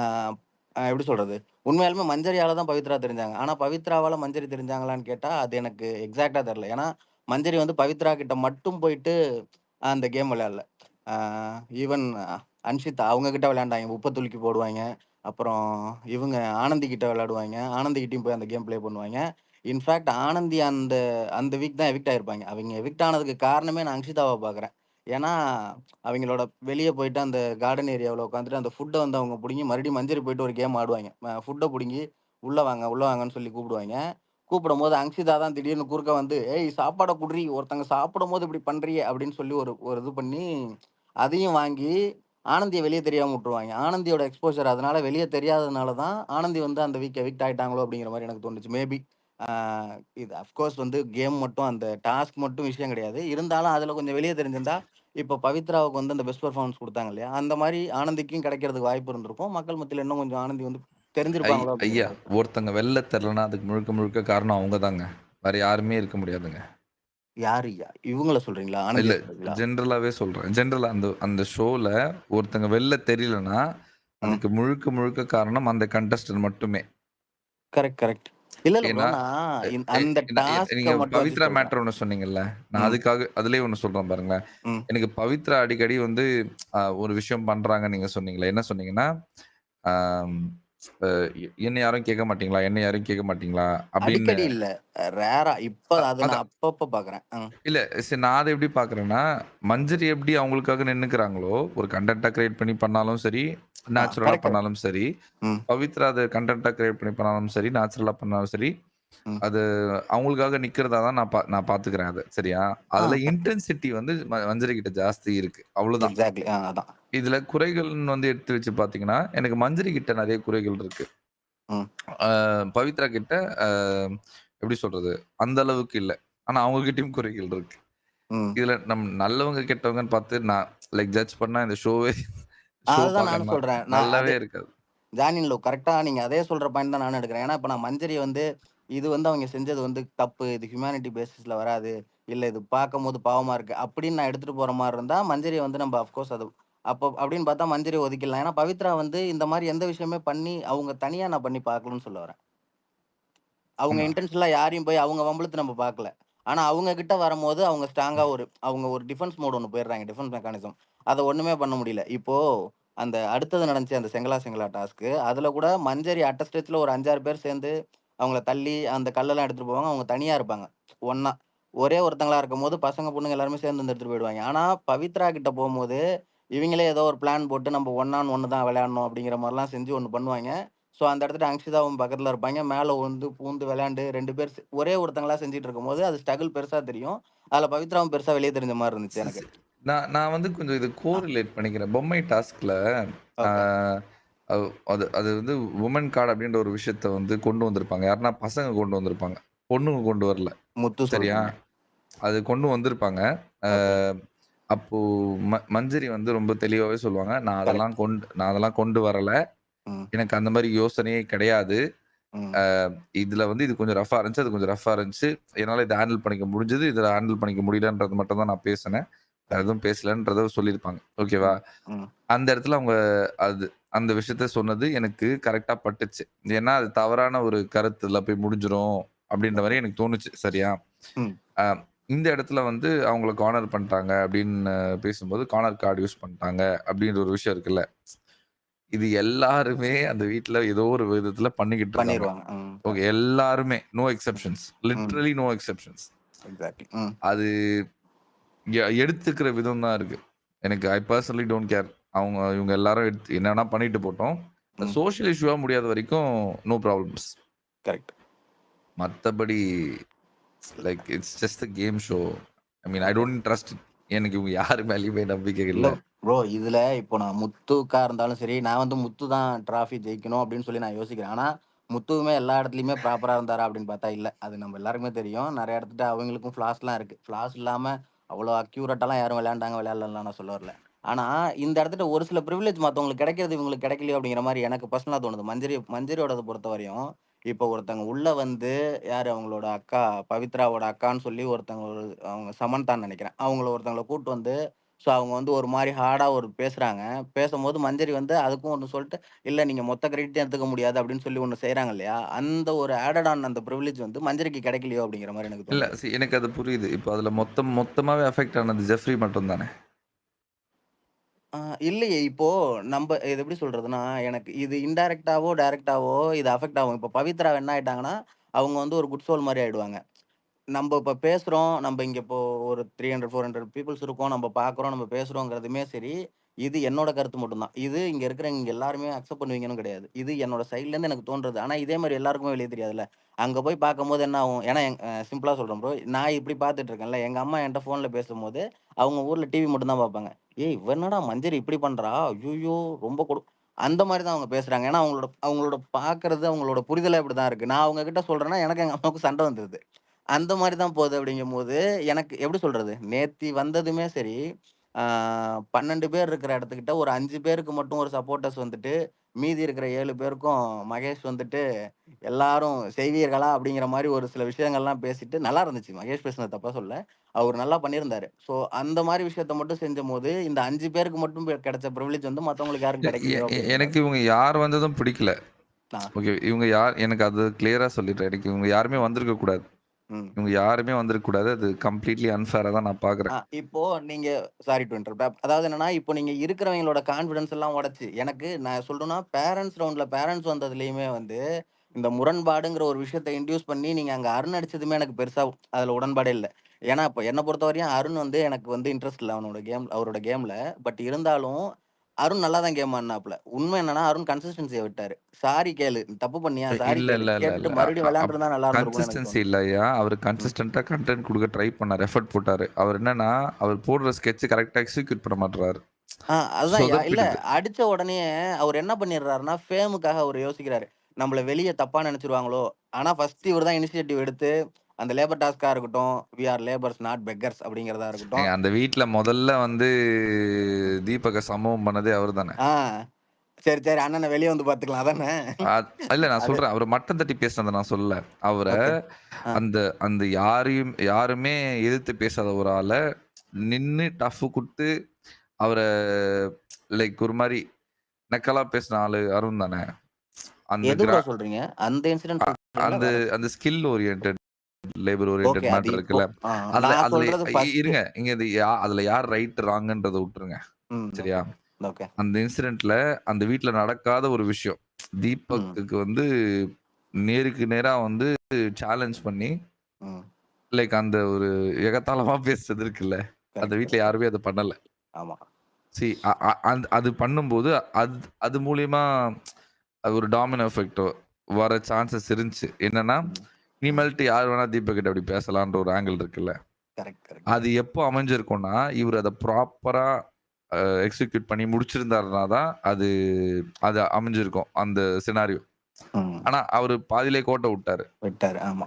எப்படி சொல்றது? உண்மையாலுமே மஞ்சரியால தான் பவித்ரா தெரிஞ்சாங்க. ஆனா பவித்ராவால மஞ்சரி தெரிஞ்சாங்களான்னு கேட்டா, அது எனக்கு எக்ஸாக்ட்டா தெரியல. ஏன்னா, மஞ்சரி வந்து பவித்ரா கிட்ட மட்டும் போயிட்டு அந்த கேம் விளையாடல. ஆ ஈவன் அன்ஷிதா அவங்க கிட்ட விளையாண்டாய்ங்க. உப்ப தூக்கி போடுவாய்ங்க. அப்புறம் இவங்க ஆனந்தி கிட்ட விளையாடுவாய்ங்க. ஆனந்தி கிட்டயும் போய் அந்த கேம் ப்ளே பண்ணுவாய்ங்க. இன்ஃபாக்ட் ஆனந்தி அந்த அந்த வீக் தான் எவிக்ட் ஆயிருப்பாய்ங்க. அவிங்க எவிக்ட் ஆனதுக்கு காரணமே நான் அன்ஷிதாவ பார்க்குறேன். ஏன்னா, அவிங்களோட வெளிய போயிட்டு அந்த கார்டன் ஏரியாவுல உட்காந்துட்டு அந்த ஃபுட்ட வந்து அவங்க புடுங்கி மறுபடியும் மஞ்சரி போயிட்டு ஒரு கேம் ஆடுவாய்ங்க. ஃபுட்ட புடுங்கி உள்ள வாங்க, உள்ள வாங்கன்னு சொல்லி கூப்பிடுவாய்ங்க. கூப்பிடும்போது அங்ஷிதா தான் திடீர்னு குறுக்க வந்து, "ஏய் சாப்பாட குட்றி, ஒருத்தங்க சாப்பிடும்போது இப்படி பண்றியே!" அப்படின்னு சொல்லி ஒரு ஒரு இது பண்ணி, அதையும் வாங்கி ஆனந்திய வெளிய தெரியாம விட்டுருவாய்ங்க. ஆனந்தியோட எக்ஸ்போஷர் அதனால வெளிய தெரியாததுனால தான், ஆனந்தி வந்து அந்த வீக் எவிக்ட் ஆயிட்டாங்களோ அப்படிங்கிற மாரி எனக்கு தோணுச்சு. மேபி ஆ இது அஃப்கோர்ஸ் வந்து கேம் மட்டும் அந்த டாஸ்க் மட்டும் விஷயம் கிடையாது. இருந்தாலும் அதுல கொஞ்சம் வெளிய தெரிஞ்சிருந்தா, இப்போ பவித்ராவுக்கு வந்து அந்த பெஸ்ட் பெர்ஃபார்மன்ஸ் குடுத்தாங்க இல்லையா? அந்த மாரி ஆனந்திக்கும் கிடைக்கிறதுக்கு வாய்ப்பு இருந்திருக்கும். மக்கள் மத்தியில இன்னும் கொஞ்சம் ஆனந்தி வந்து தெரிஞ்சிருப்பாங்களோ அப்படிங்கிற ஐயா, மாரி. ஒருத்தங்க வெளில தெரியலன்னா, அதுக்கு முழுக்க முழுக்க காரணம் அவங்க தாங்க. வேற யாருமே இருக்க முடியாதுங்க. யாருய்யா? இவங்கள சொல்றீங்களா? இல்ல, ஆனந்திய சொல்றீங்களா? ஜெனரலாவே சொல்றேன். ஜெனரலா அந்த அந்த ஷோல ஒருத்தங்க வெளில தெரியலன்னா, ம். அதுக்கு முழுக்க முழுக்க காரணம் அந்த கண்டஸ்டன்ட் மட்டுமே. Correct, correct. இல்ல, இல்ல ப்ரோ. ஏன்னா, நான் எ எ அந்த நீங்க டாஸ்க்க மட்டும் வச்சு பவித்ரா சொல்றேன். மேட்டர் ஒண்ணு சொன்னீங்கல்ல. நான் ம், அதுக்காக அதிலேயே ஒண்ணு சொல்றேன் பாருங்களேன். ம். எனக்கு பவித்ரா அடிக்கடி வந்து ஒரு விஷயம் பண்றாங்கன்னு நீங்க சொன்னீங்களே. என்ன சொன்னீங்கன்னா, ஆம் அ "என்ன யாரும் கேட்க மாட்டீங்களா? என்ன யாரும் கேட்க மாட்டீங்களா?" அப்படின்னு. அடிக்கடி இல்ல. ரேரா. இப்ப அது நான் அதான். அப்பப்ப பார்க்குறேன். ம். இல்ல சரி, நான் அத எப்படி பார்க்குறேன்னா, மஞ்சரி எப்படி அவங்களுக்காக நின்னுக்கிறாங்களோ, ஒரு கன்டென்ட்டா கிரியேட் பண்ணி பண்ணாலும் சரி, நேச்சுரலா கரெக்ட், கரெக்ட். பண்ணாலும் சரி, ம், பவித்ரா அத கன்டென்ட்டா கிரியேட் பண்ணி பண்ணாலும் சரி, நேச்சுரலா பண்ணாலும் சரி, ம். அது அவங்களுக்காக நிக்கிறதா தான் நான் பார்த்துக்கிறேன் அத. சரியா? அதுல கரெக்ட். இன்டென்சிட்டி வந்து மஞ்சரி கிட்ட ஜாஸ்தி இருக்கு. அவ்வளோதான். எக்ஸாக்ட்லி. அதான். இதுல குறைகள்ன்னு வந்து எடுத்து வச்சு பார்த்தீங்கன்னா, எனக்கு மஞ்சரி கிட்ட நெறைய குறைகள் இருக்கு. ம், அ பவித்ரா கிட்ட அ எப்படி சொல்றது? அந்த அளவுக்கு இல்ல. ஆனா அவங்க கிட்டயும் குறைகள் இருக்கு. ம். இதுல நல்லவங்க, கெட்டவங்கன்னு பார்த்து நான் லைக் ஜட்ஜ் பண்ணா இந்த ஷோ அதுதான் நானும் பார்க்க சொல்றேன். நான் நல்லாவே அதே இருக்காது. ஜானின்லோ கரெக்ட்டா நீங்க அதே சொல்ற பாயிண்ட் தான் நானும் எடுக்கிறேன். ஏன்னா, இப்ப நான் மஞ்சரி வந்து இது வந்து அவங்க செஞ்சது வந்து தப்பு. இது ஹியூமானிட்டி பேசிஸ்ல வராது. இல்ல இது பார்க்கும்போது பாவமா இருக்கு. அப்படின்னு நான் எடுத்துட்டு போற மாரி இருந்தா, மஞ்சரிய வந்து நம்ம அஃப்கோர்ஸ் அது அப்போ அப்படின்னு பார்த்தா மஞ்சரிய ஒதுக்கிடலாம். ஏன்னா, பவித்ரா வந்து இந்த மாரி எந்த விஷயமே பண்ணி அவங்க தனியா நான் பண்ணி பார்க்கலன்னு சொல்ல வரேன். அவங்க ஆமா. இன்டென்ஷனலா யாரையும் போய் அவங்க வம்பிழுத்து நம்ம பார்க்கல. ஆனா, அவங்க கிட்ட வரும்போது அவங்க ஸ்ட்ராங்கா அவங்க ஒரு டிஃபென்ஸ் மோட் ஒண்ணு போயிடுறாங்க. Defence mechanism. அத ஒண்ணுமே பண்ண முடியல. இப்போ அந்த அடுத்தது நடந்துச்சு அந்த செங்கலா செங்கலா டாஸ்க்கு. அதுல கூட மஞ்சரி அட்ட ஸ்ட்ரெச்ல ஒரு 5, 6 பேர் சேர்ந்து அவங்கள தள்ளி அந்த கல்லெல்லாம் எடுத்துட்டு போவாங்க. அவங்க தனியா இருப்பாங்க. ஒண்ணா. ஒரே ஒருத்தங்களா இருக்கும்போது பசங்க, பொண்ணுங்க எல்லாருமே சேர்ந்து வந்து எடுத்துட்டு போயிடுவாங்க. ஆனா, பவித்ரா கிட்ட போம்போது, இவங்களே ஏதோ ஒரு பிளான் போட்டு நம்ம 1 ஆன் 1 தான் விளையாடணும் அப்படிங்கிற மாரிலாம் செஞ்சு ஒண்ணு பண்ணுவாய்ங்க. ஸோ, அந்த இடத்துல அங்ஷிதாவும் பக்கத்துல இருப்பாய்ங்க. மேல வந்து பூந்து விளையாண்டு 2 பேர் ஒரே ஒருத்தங்களா செஞ்சுட்டு இருக்கும்போது, அது ஸ்ட்ரகிள் பெருசா தெரியும். அதுல பவித்ராவும் பெருசா வெளிய தெரிஞ்ச மாரி இருந்துச்சு சி எனக்கு. சி நான் நான் வந்து கொஞ்சம் இது கோரிலேட் பண்ணிக்கிறேன். பொம்மை டாஸ்க்ல ஆ ஓகே. அது அது வந்து வுமன் கார்ட் அப்படின்ற ஒரு விஷயத்த வந்து கொண்டு வந்திருப்பாங்க. யாருன்னா பசங்க கொண்டு வந்திருப்பாங்க. பொண்ணுங்க கொண்டு வரல. முத்து சரியா? சொல்றீங்க. அது கொண்டு வந்திருப்பாங்க. ஆ ஓகே. அப்போ மஞ்சரி வந்து ரொம்ப தெளிவாவே சொல்லுவாங்க. கரெக்ட். நான் அதெல்லாம் கொண்டு வரல. ம், எனக்கு அந்த மாரி யோசனையே கிடையாது. ம், இதுல வந்து இது கொஞ்சம் ரஃப்பா இருந்துச்சு. அது கொஞ்சம் ரஃப்பா இருந்துச்சு. என்னால இத ஹேண்டில் பண்ணிக்க முடிஞ்சது. இத ஹேண்டில் பண்ணிக்க முடியலன்றது மட்டும் தான் நான் பேசினேன். வேற கரெக்ட். எதுவும் பேசலன்றத சொல்லியிருப்பாங்க. ஓகேவா? ம், ம், அந்த இடத்துல அவங்க அது அந்த விஷயத்த சொன்னது எனக்கு கரெக்ட்டா பட்டுச்சு. ஏன்னா, அது தவறான ஒரு கருத்துல போய் முடிஞ்சிரும் அப்படின்ற ஓகே. மாரி எனக்கு தோணுச்சு. சரியா? ம், அ இந்த இடத்துல வந்து அவங்கள கார்னர் பண்ட்டாங்க அப்படின்னு பேசும்போது, கார்னர் கார்ட் யூஸ் பண்ட்டாங்க அப்படின்ற ஒரு விஷயம் இருக்குல்ல. இது எல்லாருமே அந்த வீட்ல ஏதோ ஒரு விதத்துல பண்ணிக்கிட்டு இருக்காங்க. பண்ணிருவாங்க. ம், ஓகே. கரெக்ட். எல்லாருமே. No hmm, exceptions. Hmm. Literally no exceptions. Exactly. Hmm, அது எடுத்துக்கிற விதம் தான் இருக்கு. எனக்கு ஐ பெர்சனலி டோன்ட் கேர். இவங்க எல்லாரும் எடுத்து என்ன வேணா பண்ணிட்டு போட்டும். ம். சோசியல் இஷ்யூவா முடியாத வரைக்கும் நோ ப்ராப்ளம்ஸ். கரெக்ட். மத்தபடி like it's just a game show. I mean I don't trust. எனக்கு இவங்க யாரு மேலேயுமே நம்பிக்கை இல்ல இல்லை. ப்ரோ, இதுல இப்போ நான் முத்துக்கா இருந்தாலும் சரி, நான் வந்து முத்து தான் டிராஃபி ஜெயிக்கணும் அப்படின்னு சொல்லி நான் யோசிக்கிறேன். ஆனா முத்துவுமே எல்லா இடத்துலயுமே ப்ராப்பரா இருந்தாரா அப்படின்னு பார்த்தா இல்ல. அது நம்ம எல்லாருக்குமே தெரியும். நிறைய இடத்துல அவங்களுக்கும் ஃபிளாஸ்லாம் இருக்கு. ஃபிளாஸ் இல்லாம அவ்வளோ அக்யூரேட்டாலாம் யாரும் விளையாண்டாங்க விளையாடலாம் நான் சொல்ல வரல. ஆனா இந்த இடத்துல ஒரு சில ப்ரிவிலேஜ் மத்தவங்களுக்கு கிடைக்கிறது இவங்களுக்கு கிடைக்கலையோ அப்படிங்கிற மாதிரி எனக்கு பர்சனலா தோணுது. மஞ்சரியோடத பொறுத்த வரையும் இப்போ ஒருத்தங்க உள்ள வந்து யாரு அவங்களோட அக்கா பவித்ராவோட அக்கான்னு சொல்லி ஒருத்தங்க அவங்க சமந்தான்னு நினைக்கிறேன். அவங்கள ஒருத்தவங்கள கூட்டு வந்து ஸோ அவங்க வந்து ஒரு மாரி ஹார்டா பேசுறாங்க. பேசும்போது மஞ்சரி வந்து அதுக்கும் ஒண்ணு சொல்லிட்டு, "இல்ல நீங்க மொத்த கிரெடிட்டும் எடுத்துக்க முடியாது" அப்படின்னு சொல்லி ஒண்ணு செய்றாங்க இல்லையா? அந்த ஒரு ஆடட் ஆன் அந்த பிரிவிலேஜ் வந்து மஞ்சரிக்கு கிடைக்கலையோ அப்படிங்கிற மாரி எனக்கு இல்ல தோணுது. எனக்கு அது புரியுது. இப்போ அதுல மொத்தமாவே அஃபெக்ட் ஆனது ஜெஃப்ரி மட்டும் தானே. ஆ இல்லையே. இப்போ இது எப்படி சொல்றதுன்னா, எனக்கு இது இன்டைரக்ட்டாவோ, டைரக்ட்டாவோ இது அஃபெக்ட் ஆகும். இப்போ பவித்ரா என்ன ஆயிட்டாங்கன்னா, அவங்க வந்து ஒரு குட் சோல் மாரி ஆயிடுவாங்க. நம்ப இப்ப பேசுறோம். நம்ப இங்க இப்போ ஒரு 300, 400 பீப்பிள்ஸ் இருக்கோம். நம்ப பார்க்குறோம், நம்ம பேசுறோங்கிறதுமே சரி, இது என்னோட கருத்து மட்டும் தான். இது இங்க இருக்கிறவங்க எல்லாருமே அக்செப்ட் பண்ணுவீங்கன்னு கிடையாது. இது என்னோட சைட்லேருந்து எனக்கு தோன்றது. ஆனா இதே மாரி எல்லாருக்குமே வெளிய தெரியாதுல்ல. அங்க போய் பார்க்கும்போது என்ன ஆகும்? ஏன்னா சிம்பிளா சொல்றேன் ப்ரோ. நான் இப்படி பார்த்துட்டு இருக்கேன்ல. எங்க அம்மா என்ட்ட ஃபோன்ல பேசும்போது, அவங்க ஊர்ல டிவி மட்டும் தான் பார்ப்பாங்க. "ஏய்! இவ என்னடா மஞ்சரி இப்படி பண்றா? ஐய்யய்யோ! ரொம்ப அந்த மாரி தான் அவங்க பேசுறாங்க. ஏன்னா அவங்களோட அவங்களோட பார்க்கறது, அவங்களோட புரிதலே அப்படிதான் இருக்கு. நான் அவங்க கிட்ட சொல்றேன்னா, எனக்கு எங்க அம்மாவுக்கும் சண்டை வந்துருது. அந்த மாரி தான் போகுது அப்படிங்கும்போது, எனக்கு எப்படி சொல்றது? நேத்தி வந்ததுமே சரி, ஆ 12 பேர் இருக்கிற இடத்துக்கிட்ட ஒரு 5 பேருக்கு மட்டும் ஒரு சப்போர்ட்டர்ஸ் வந்துட்டு, மீதி இருக்கிற 7 பேருக்கும் மகேஷ் வந்துட்டு, "எல்லாரும் செய்வீர்களா?" அப்படிங்கிற மாரி ஒரு சில விஷயங்கள்லாம் பேசிட்டு நல்லா இருந்துச்சு. மகேஷ் பேசினது தப்பா சொல்லல. அவரு நல்லா பண்ணியிருந்தாரு. ஸோ அந்த மாரி விஷயத்த மட்டும் செஞ்சம்போது, இந்த 5 பேருக்கு மட்டும் கிடைச்ச பிரிவிலேஜ் வந்து மத்தவங்களுக்கு யாருக்கும் எ கிடைக்கலையோ எ அப்படிங்கிற எனக்கு மாரி. இவங்க யார் வந்ததும் பிடிக்கல. ஆ. ஓகே. இவங்க யார் எனக்கு அது கிளியரா சொல்லிடுறேன். எனக்கு இவங்க யாருமே ம். வந்திருக்க கூடாது. ம். இவங்க யாருமே வந்திருக்க கூடாது. அது கம்ப்ளீட்லி அன்ஃபேரா தான் நான் பார்க்குறேன். இப்போ நீங்க சாரி டூ இன்டரப்ட். அதாவது என்னன்னா, இப்போ நீங்க இருக்கிறவங்களோட கான்ஃபிடன்ஸ் எல்லாம் உடைச்சு, எனக்கு நான் சொல்லணும்னா பேரன்ட்ஸ் ரவுண்ட்ல பேரன்ட்ஸ் வந்ததுலயுமே வந்து, இந்த முரண்பாடுங்கிற ஒரு விஷயத்த இன்டியூஸ் பண்ணி நீங்க அங்க அருண் அடிச்சதுமே எனக்கு பெருசா அதுல உடன்பாடே இல்ல. ஏன்னா, இப்ப என்ன பொறுத்தவரையும் அருண் வந்து எனக்கு வந்து இன்ட்ரெஸ்ட் இல்ல அவரோட கேம்ல. பட் இருந்தாலும் அருண் நல்லா தான் கேம் ஆடுனாப்ல. உண்மை என்னன்னா, அருண் கன்சிஸ்டன்ஸிய விட்டாரு. சாரி கேளு. நீ தப்பு பண்ணியா? சாரி இல்ல, கேளு. இல்ல, இல்ல, இல்ல. கேட்டுட்டு மறுபடியும் விளையாண்டுருந்தா நல்லா இருந்திருக்கும்னு எனக்கு கன்சிஸ்டன்சி தோணுது. இல்லையா? அவரு ம். கன்சிஸ்டன்ட்டா கன்டென்ட் குடுக்க ட்ரை பண்ணாரு. எஃபோர்ட் போட்டாரு. அவர் என்னன்னா, அவர் போடுற ஸ்கெட்ச் கரெக்ட்டா எக்ஸிக்யூட் பண்ண மாட்றாரு. அதுதான் இல்ல சொதப்பிடுது. அடிச்ச உடனேயே அவரு என்ன பண்ணிடுறாருன்னா, ஃபேமுக்காக அவரு யோசிக்கிறாரு. நம்மள வெளிய தப்பா நெனச்சுருவாங்களோ! ஆனா ஃபர்ஸ்ட் இவரு தான் இனிஷியேட்டிவ் எடுத்து, அந்த லேபர் டாஸ்க்கா இருக்கட்டும், "we are labours not beggars" அப்படிங்கிறதா இருக்கட்டும். ஏங்க அந்த வீட்ல முதல்ல வந்து ம். தீபக்க சம்பவம் பண்ணதே அவரு தானே. ஆ சரி, சரி அண்ணன வெளிய வந்து பாத்துக்கலாம் அதானே? இல்ல நான் அது சொல்றேன். அவர மட்டம் தட்டி பேசினத நான் சொல்லல. அவர ஓகே. ஆ. அந்த அந்த யாருமே எதிர்த்து பேசாத ஒரு ஆள நின்னு டஃப் குடுத்து, அவர லைக் ஒரு மாரி நக்கலா பேசின ஆளு அருண் தானே. அந்த எது ப்ரோ சொல்றீங்க? அந்த இன்சிடென்ட் அ சொல்றீங்களா? அந்த வேற அந்த skill oriented labour oriented okay. அது மேட்டர் இப்போ இருக்குல்ல. அதுல நான் அதுல சொல்றது ஃபர்ஸ்ட்டு. இருங்க. இங்க அதுல யார் ரைட் ராங்ன்றத விட்டுருங்க. சரியா? ஓகே. ஓகே. அந்த இன்சிடென்ட்ல அந்த வீட்ல நடக்காத ஒரு விஷயம். ம். தீபக்குக்கு வந்து நேருக்கு நேரா வந்து சேலஞ்ச் பண்ணி, ம். லைக் அந்த ஒரு எகத்தாளமா பேசுறது இருக்குல்ல. அந்த கரெக்ட், வீட்ல கரெக்ட். யாருமே அத பண்ணல. ஆமா. சி அ அ அது பண்ணும்போது அது அது மூலியமா அது ஒரு டாமினோ எஃபெக்ட் வர சான்சஸ் இருந்துச்சு. என்னன்னா, ம். ம். இனிமேல்ட்டு யார் வேணா தீபக் கிட்ட அப்படி பேசலான்ற ஒரு ஆங்கிள் இருக்குல்ல. Correct, correct. அது எப்போ அமைஞ்சிருக்கும்னா, இவரு அத ப்ராப்பரா எக்ஸிக்யூட் பண்ணி முடிச்சிருந்தாருனா தான் அது அது அமைஞ்சிருக்கும். அந்த சினாரியோ. ம். ஆனா, அவரு பாதியிலே கோட்ட விட்டாரு. விட்டாரு. ஆமா.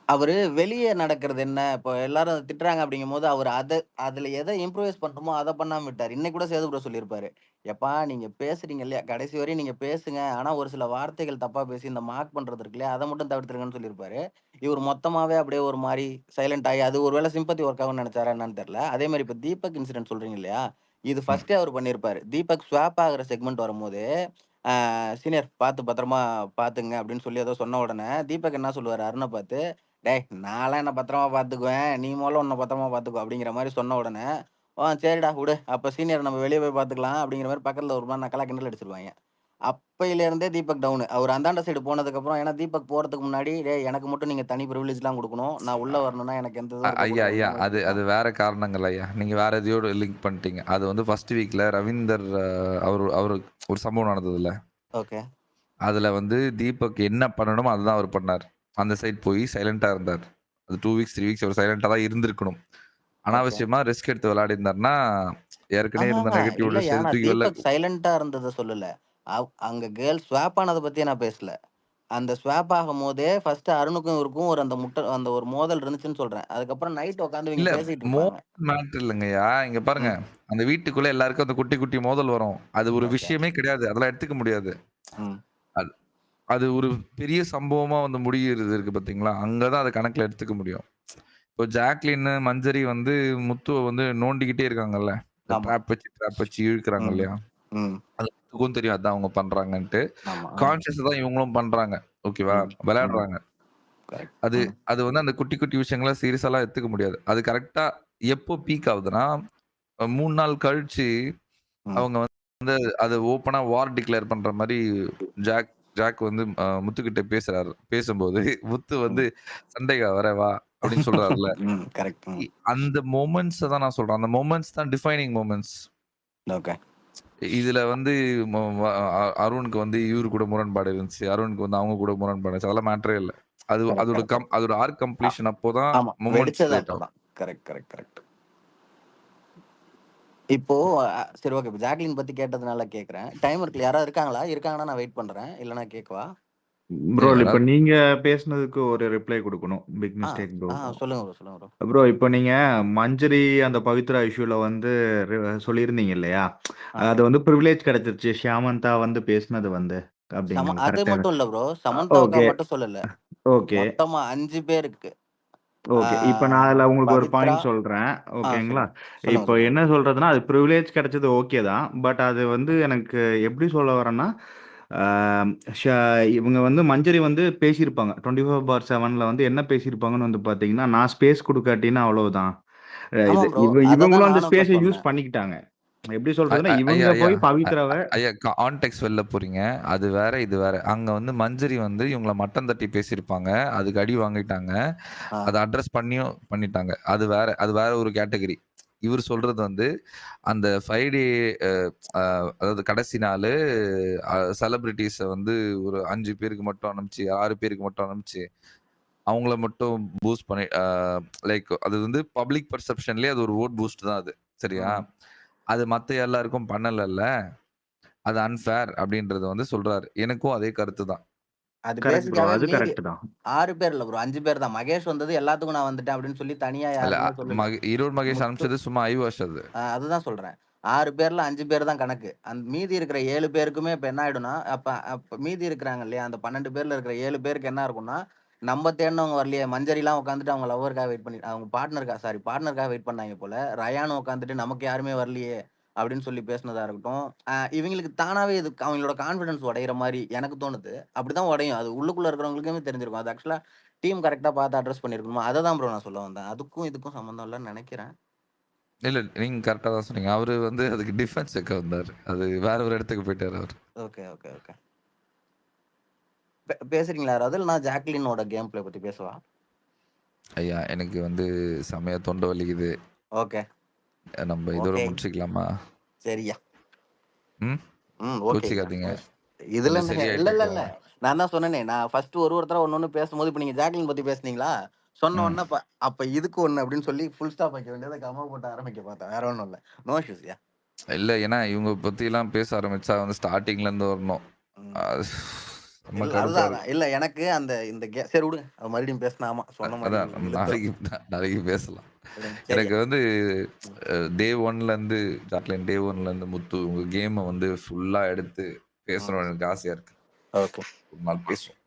அவரு வெளிய நடக்கிறது என்ன? இப்போ எல்லாரும் அத திட்டுறாங்க அப்படிங்கும்போது, அவரு அதுல எத இம்ப்ரூவைஸ் பண்ணணுமோ அத பண்ணாம விட்டாரு. இன்னைக்கு கூட சேது ப்ரோ சொல்லியிருப்பாரு. "எப்பா நீங்க பேசுறீங்க இல்லையா? கடைசி வரையும் நீங்க பேசுங்க. ஆனா ஒரு சில வார்த்தைகள் தப்பா பேசி இந்த மார்க் பண்றது இருக்கு இல்லையா? அத மட்டும் தவிர்த்துருங்கன்னு" சொல்லியிருப்பாரு. இவரு மொத்தமாவே அப்படியே ஒரு மாரி சைலன்ட் ஆயி, அது ஒரு வேள சிம்பத்தி ஒர்க் ஆகும்னு நெனச்சாரா என்னன்னு தெரியல. அதே மாரி இப்ப தீபக் இன்சிடென்ட் சொல்றீங்க இல்லையா? இது ம். ஃபர்ஸ்ட்டே அவரு பண்ணியிருப்பாரு. தீபக் ஸ்வாப் ஆகுற செக்மென்ட் வரும்போது, "சீனியர் பார்த்து பத்திரமா பார்த்துங்க" அப்படின்னு சொல்லி ஏதோ சொன்ன உடனே, தீபக் என்ன சொல்லுவாரு அருண பார்த்து, "டேய்! நான்லாம் என்ன பத்திரமா பார்த்துக்குவேன். நீ மொதல்ல உன்ன பத்திரமா பார்த்துக்கோ" அப்படிங்கிற மாரி சொன்ன உடனே, சரிடா விடு. அப்ப சீனியர் நம்ம வெளிய போய் பார்த்துக்கலாம்" அப்படிங்கிற மாரி பக்கத்துல ஒரு மாரி நக்கலா கிண்டல் அடிச்சுருவாய்ங்க. அப்பயிலேருந்தே தீபக் டவுனு. அவரு அந்தாண்ட சைடு போனதுக்கப்புறம் ஏன்னா தீபக் போறதுக்கு முன்னாடி, "டேய்! எனக்கு மட்டும் நீங்க தனி பிரிவிலேஜ்லாம் குடுக்கணும். நான் உள்ள வரணும்னா எனக்கு எந்த இதுவும் ஐயா, இருக்கக்கூடாது" ஐயா. அப்படிங்கிற மாரி அது அது சொல்லியிருப்பான். வேற காரணங்கள் ஐயா. நீங்க வேற எதையோட லிங்க் பண்ணிட்டீங்க. அது வந்து ஃபர்ஸ்ட் வீக்ல ரவீந்தர் அவரு அவரு ஒரு சம்பவம் நடந்ததுல்ல. ஓகே. அதுல வந்து தீபக் என்ன பண்ணணுமோ அதுதான் அவரு பண்ணாரு. அந்த சைட் போய் சைலண்டா இருந்தார். அது 2 வீக்ஸ் 3 வீக்ஸ் அவர் சைலண்டா தான் இருந்திருக்கணும். ஓகே. அனாவசியமா ரிஸ்க் எடுத்து விளையாடி இருந்தாருன்னா ஏற்கனவே இருந்த நெகட்டிவ்ல இல்லையா, சேர்த்து நான் தூக்கி வெளில தீபக் சைலண்டா இருந்ததை சொல்லல. அங்க கேர்ள் ஸ்வாப் ஆனதை பத்தியே நான் பேசல. அந்த ஸ்வாப் ஆகும் போதே ஃபர்ஸ்ட் அருணுக்கும் இவருக்கும் ஒரு அந்த ஒரு மோதல் இருந்துச்சுன்னு சொல்றேன். அதுக்கப்புறம் நைட் உட்காந்து இவங்க இல்ல பேசிட்டு இருப்பாங்க. மேட்டர் இல்லைங்கய்யா. இங்க பாருங்க, ம். அந்த வீட்டுக்குள்ள எல்லாருக்கும் அந்த குட்டி குட்டி மோதல் வரும். அது ஒரு ஓகே. விஷயமே கிடையாது. அதெல்லாம் எடுத்துக்க முடியாது. ம். அது அது ஒரு பெரிய சம்பவமா வந்து முடிகிறது இருக்கு பார்த்தீங்களா? அங்க தான் அத கணக்குல எடுத்துக்க முடியும். இப்போ ஜாக்லின், மஞ்சரி வந்து முத்துவ வந்து நோண்டிக்கிட்டே இருக்காங்கல்ல. இந்த ஆமா. ட்ராப் வச்சு இழுக்குறாங்க ம். இல்லையா? ம். அது முத்துக்கும் தெரியும் அதான் அவங்க பண்றாங்கன்ட்டு. ஆமா. கான்ஷியஸா தான் இவங்களும் பண்றாங்க. ஓகேவா? ம். ம். விளையாடுறாங்க. கரெக்ட். அது ம். அது வந்து அந்த குட்டி குட்டி விஷயங்கள சீரியஸாலாம் எடுத்துக்க முடியாது. அது கரெக்ட்டா எப்போ பீக் ஆகுதுன்னா, 3 நாள் கழிச்சு ம். அவங்க வந்து அத ஓப்பனா வார் டிக்ளேர் பண்ற மாரி ஜாக் ஜாக் வந்து முத்துக்கிட்ட பேசுறாரு. பேசும்போது முத்து வந்து ம். "சண்டைக்கா வரவா" அப்படின்னு சொல்றாருல்ல. ம். கரெக்ட். ம். அந்த மொமெண்ட்ஸ தான் நான் சொல்றேன். அந்த மொமெண்ட்ஸ் தான் டிஃபைனிங் மொமெண்ட்ஸ். ஓகே. இதுல வந்து மொ வ அ அருணுக்கு வந்து இவரு கூட முரண்பாடு இருந்துச்சு. அருணுக்கு வந்து அவங்க கூட முரண்பாடு இருந்துச்சு. அதெல்லாம் மேட்டரே இல்ல. கரெக்ட். அதோட கரெக்ட். அதோட ஆர்க் கம்ப்ளீஷன் அப்போதான் ஆமா. மொமெண்ட்ஸ் வெடிச்சது கிரியேட் ஆகும். அப்பதான். கரெக்ட். கரெக்ட். கரெக்ட். இப்போ சரி, ஓகே. இப்போ ஜாக்லின் பத்தி கேட்டதுனால கேட்குறேன். டைம் இருக்குல்ல, யாராவது இருக்காங்களா? இருக்காங்கன்னா நான் வெயிட் பண்றேன். இல்லன்னா கேட்கவா? ப்ரோ இப்ப யாராவது நீங்க பேசுனதுக்கு ஒரு ரிப்ளை குடுக்கணும். பிக் ஆ மிஸ்டேக் ப்ரோ. சொல்லுங்க ப்ரோ, சொல்லுங்க ப்ரோ. ப்ரோ இப்ப நீங்க மஞ்சரி அந்த பவித்ரா இஷ்யூல வந்து சொல்லியிருந்தீங்க இல்லையா? ஆ. அது வந்து பிரிவிலேஜ் கிடைச்சிருச்சு. ஷியாமந்தா வந்து பேசினது வந்து அப்படின்னு அது கரெக்ட்டா? மட்டும் இல்ல ப்ரோ. சமந்தாவுக்கா ஓகே, மட்டும் சொல்லல. ஓகே, மொத்தமா 5 பேருக்கு. ஆ ஓகே. இப்ப நான் அதுல உங்களுக்கு ஒரு பவித்ரா. பாயிண்ட் சொல்றேன். ஓகேங்களா? சொல்லுங்க. சொல்லுங்க, இப்போ சொல்லுங்க. என்ன சொல்றதுன்னா, அது பிரிவிலேஜ் கிடைச்சது ஓகே தான். பட் அது வந்து எனக்கு எப்படி சொல்ல வரேன்னா, ஆ ஷ இவங்க வந்து மஞ்சரி வந்து பேசியிருப்பாங்க. 24/7ல வந்து என்ன பேசியிருப்பாங்கன்னு வந்து பார்த்தீங்கன்னா, நான் ஸ்பேஸ் குடுக்காட்டின்னா அவ்வளவுதான். ஆமா இது ப்ரோ. இவங்களும் அததான் அந்த நானும் இப்ப ஸ்பேஸ யூஸ் சொன்னேன். பண்ணிக்கிட்டாங்க. எப்படி அ சொல்றதுன்னா, அ ஐயா இவங்க ஐயா போய் அ பவித்ராவ ஐயா கான்டெக்ஸ்ட் வெளில போறீங்க. அது வேற, இது வேற. அங்க வந்து மஞ்சரி வந்து இவங்கள மட்டம் தட்டி பேசியிருப்பாங்க. அதுக்கு அடி வாங்கிட்டாங்க. ஆ. அத அட்ரஸ் பண்ணிட்டாங்க. அது வேற ஒரு கேட்டகரி. இவரு சொல்றது வந்து அந்த 5 டே அ அ அதாவது கடைசி நாளு செலிபிரிட்டீஸ வந்து ஒரு 5 பேருக்கு மட்டும் அனுப்பிச்சு, 6 பேருக்கு மட்டும் அனுப்பிச்சு, அவங்கள மட்டும் பூஸ்ட் பண்ணி லைக் அது வந்து பப்ளிக் பெர்செப்ஷன்லயே அது ஒரு வோட் பூஸ்ட் தான் அது. சரியா? ம். அது மத்த எல்லாருக்கும் பண்ணலல்ல. அது அன்ஃபேர் அப்படின்றத வந்து சொல்றாரு. எனக்கும் அதே கருத்து தான். அது கரெக்ட் ப்ரோ. பேசிக்காவே அது மீதி கரெக்ட் தான். 6 பேர் இல்ல ப்ரோ. 5 பேர் தான். மகேஷ் வந்தது எல்லாத்துக்கும் நான் வந்துட்டேன் அப்படின்னு சொல்லி தனியா இல்ல யாருக்குமே சொல்லல. ஈரோடு மகேஷ் முத்து. அனுப்பிச்சது சும்மா ஐவாஷ் அது. அதுதான் சொல்றேன். 6 பேர்ல 5 பேர் தான் கணக்கு. மீதி இருக்கிற 7 பேருக்குமே இப்ப என்ன ஆயிடும்னா, அப்ப அப்ப மீதி இருக்கிறாங்க இல்லையா? அந்த 12 பேர்ல இருக்கிற 7 பேருக்கு என்ன இருக்கும்னா, நம்ம தேடுனவங்க வரலையே. மஞ்சரிலாம் உட்காந்துட்டு அவங்க லவ்வருக்காக வெயிட் பண்ணி அவங்க பார்ட்னருக்காக வெயிட் பண்ணாங்க போல. ரயானும் உட்காந்துட்டு நமக்கு யாருமே வரலையே அப்படின்னு சொல்லி பேசினதா இருக்கட்டும். இவங்களுக்கு தானாவே இது அவங்களோட கான்ஃபிடன்ஸ் உடையிற மாரி எனக்கு தோணுது. அப்படிதான் உடையும். அது உள்ளுக்குள்ள இருக்கிறவங்களுக்குமே தெரிஞ்சிருக்கும். அது ஆக்சுவலா டீம் கரெக்ட்டா பார்த்து அட்ரஸ் பண்ணியிருக்கணுமா? அததான் ப்ரோ நான் சொல்ல வந்தேன். அதுக்கும் இதுக்கும் சம்மந்தம் இல்லன்னு நெனைக்கிறேன். இல்ல நீங்க கரெக்ட்டா தான் சொன்னீங்க. அவரு வந்து அதுக்கு டிஃபென்ஸ் வைக்க வந்தாரு. அது வேற ஒரு இடத்துக்கு போயிட்டாரு அவரு. Okay, okay, okay. பேசுறீங்களா யாராவது? இல்ல நான் ஜாக்லினோட கேம் பிளே பத்தி பேசவா? ஐயா எனக்கு வந்து செமையா தொண்டை வலிக்குது. ஓகே. நம்ம இதோட ஓகே. முடிச்சுக்கலாமா? சரியா. ம். ஓகேயா. கோச்சிக்காதீங்க. இதுல இல்ல என்னங்க? இல்ல, இல்ல, சரியாயிட்டாக்கா? இல்ல. நான் தான் சொன்னேனே. நான் ஃபர்ஸ்ட் ஒருத்தரா ஒண்ணொண்ணு பேசும்போது, இப்ப நீங்க ஜாக்லின் பத்தி பேசுனீங்களா? சொன்ன ம். உடனே அப்ப இதுக்கு ஒண்ணு அப்படின்னு சொல்லி ஃபுல் ஸ்டாப் வைக்க வேண்டியத கமா போட்டு ஆரம்பிக்க பார்த்தேன். வேற ஒண்ணும் இல்ல. நோ இஷ்யூஸ்யா. இல்ல ஏன்னா இவங்க பத்திலாம் பேச ஆரம்பிச்சா வந்து ஸ்டார்ட்டிங்ல இருந்து வரணும். ம். அது செம்ம இல்ல கடுப்பா அதுதான். இருக்கு. இல்ல எனக்கு இந்த சரி விடுங்க. அது மறுபடியும் பேசினா ஆமா சொன்ன மாரி அதான் இழுத்துரும். நாளைக்கு பேசலாம். விடுங்க. எனக்கு சரியா. வந்து ம். டே 1லேருந்து ஜாக்லின் டே 1லேருந்து முத்து உங்க கேம வந்து ஃபுல்லா எடுத்து ம். பேசணும்னு எனக்கு ஆசையா இருக்கு. ஓகே. ஒரு நாள் பேசுவோம்.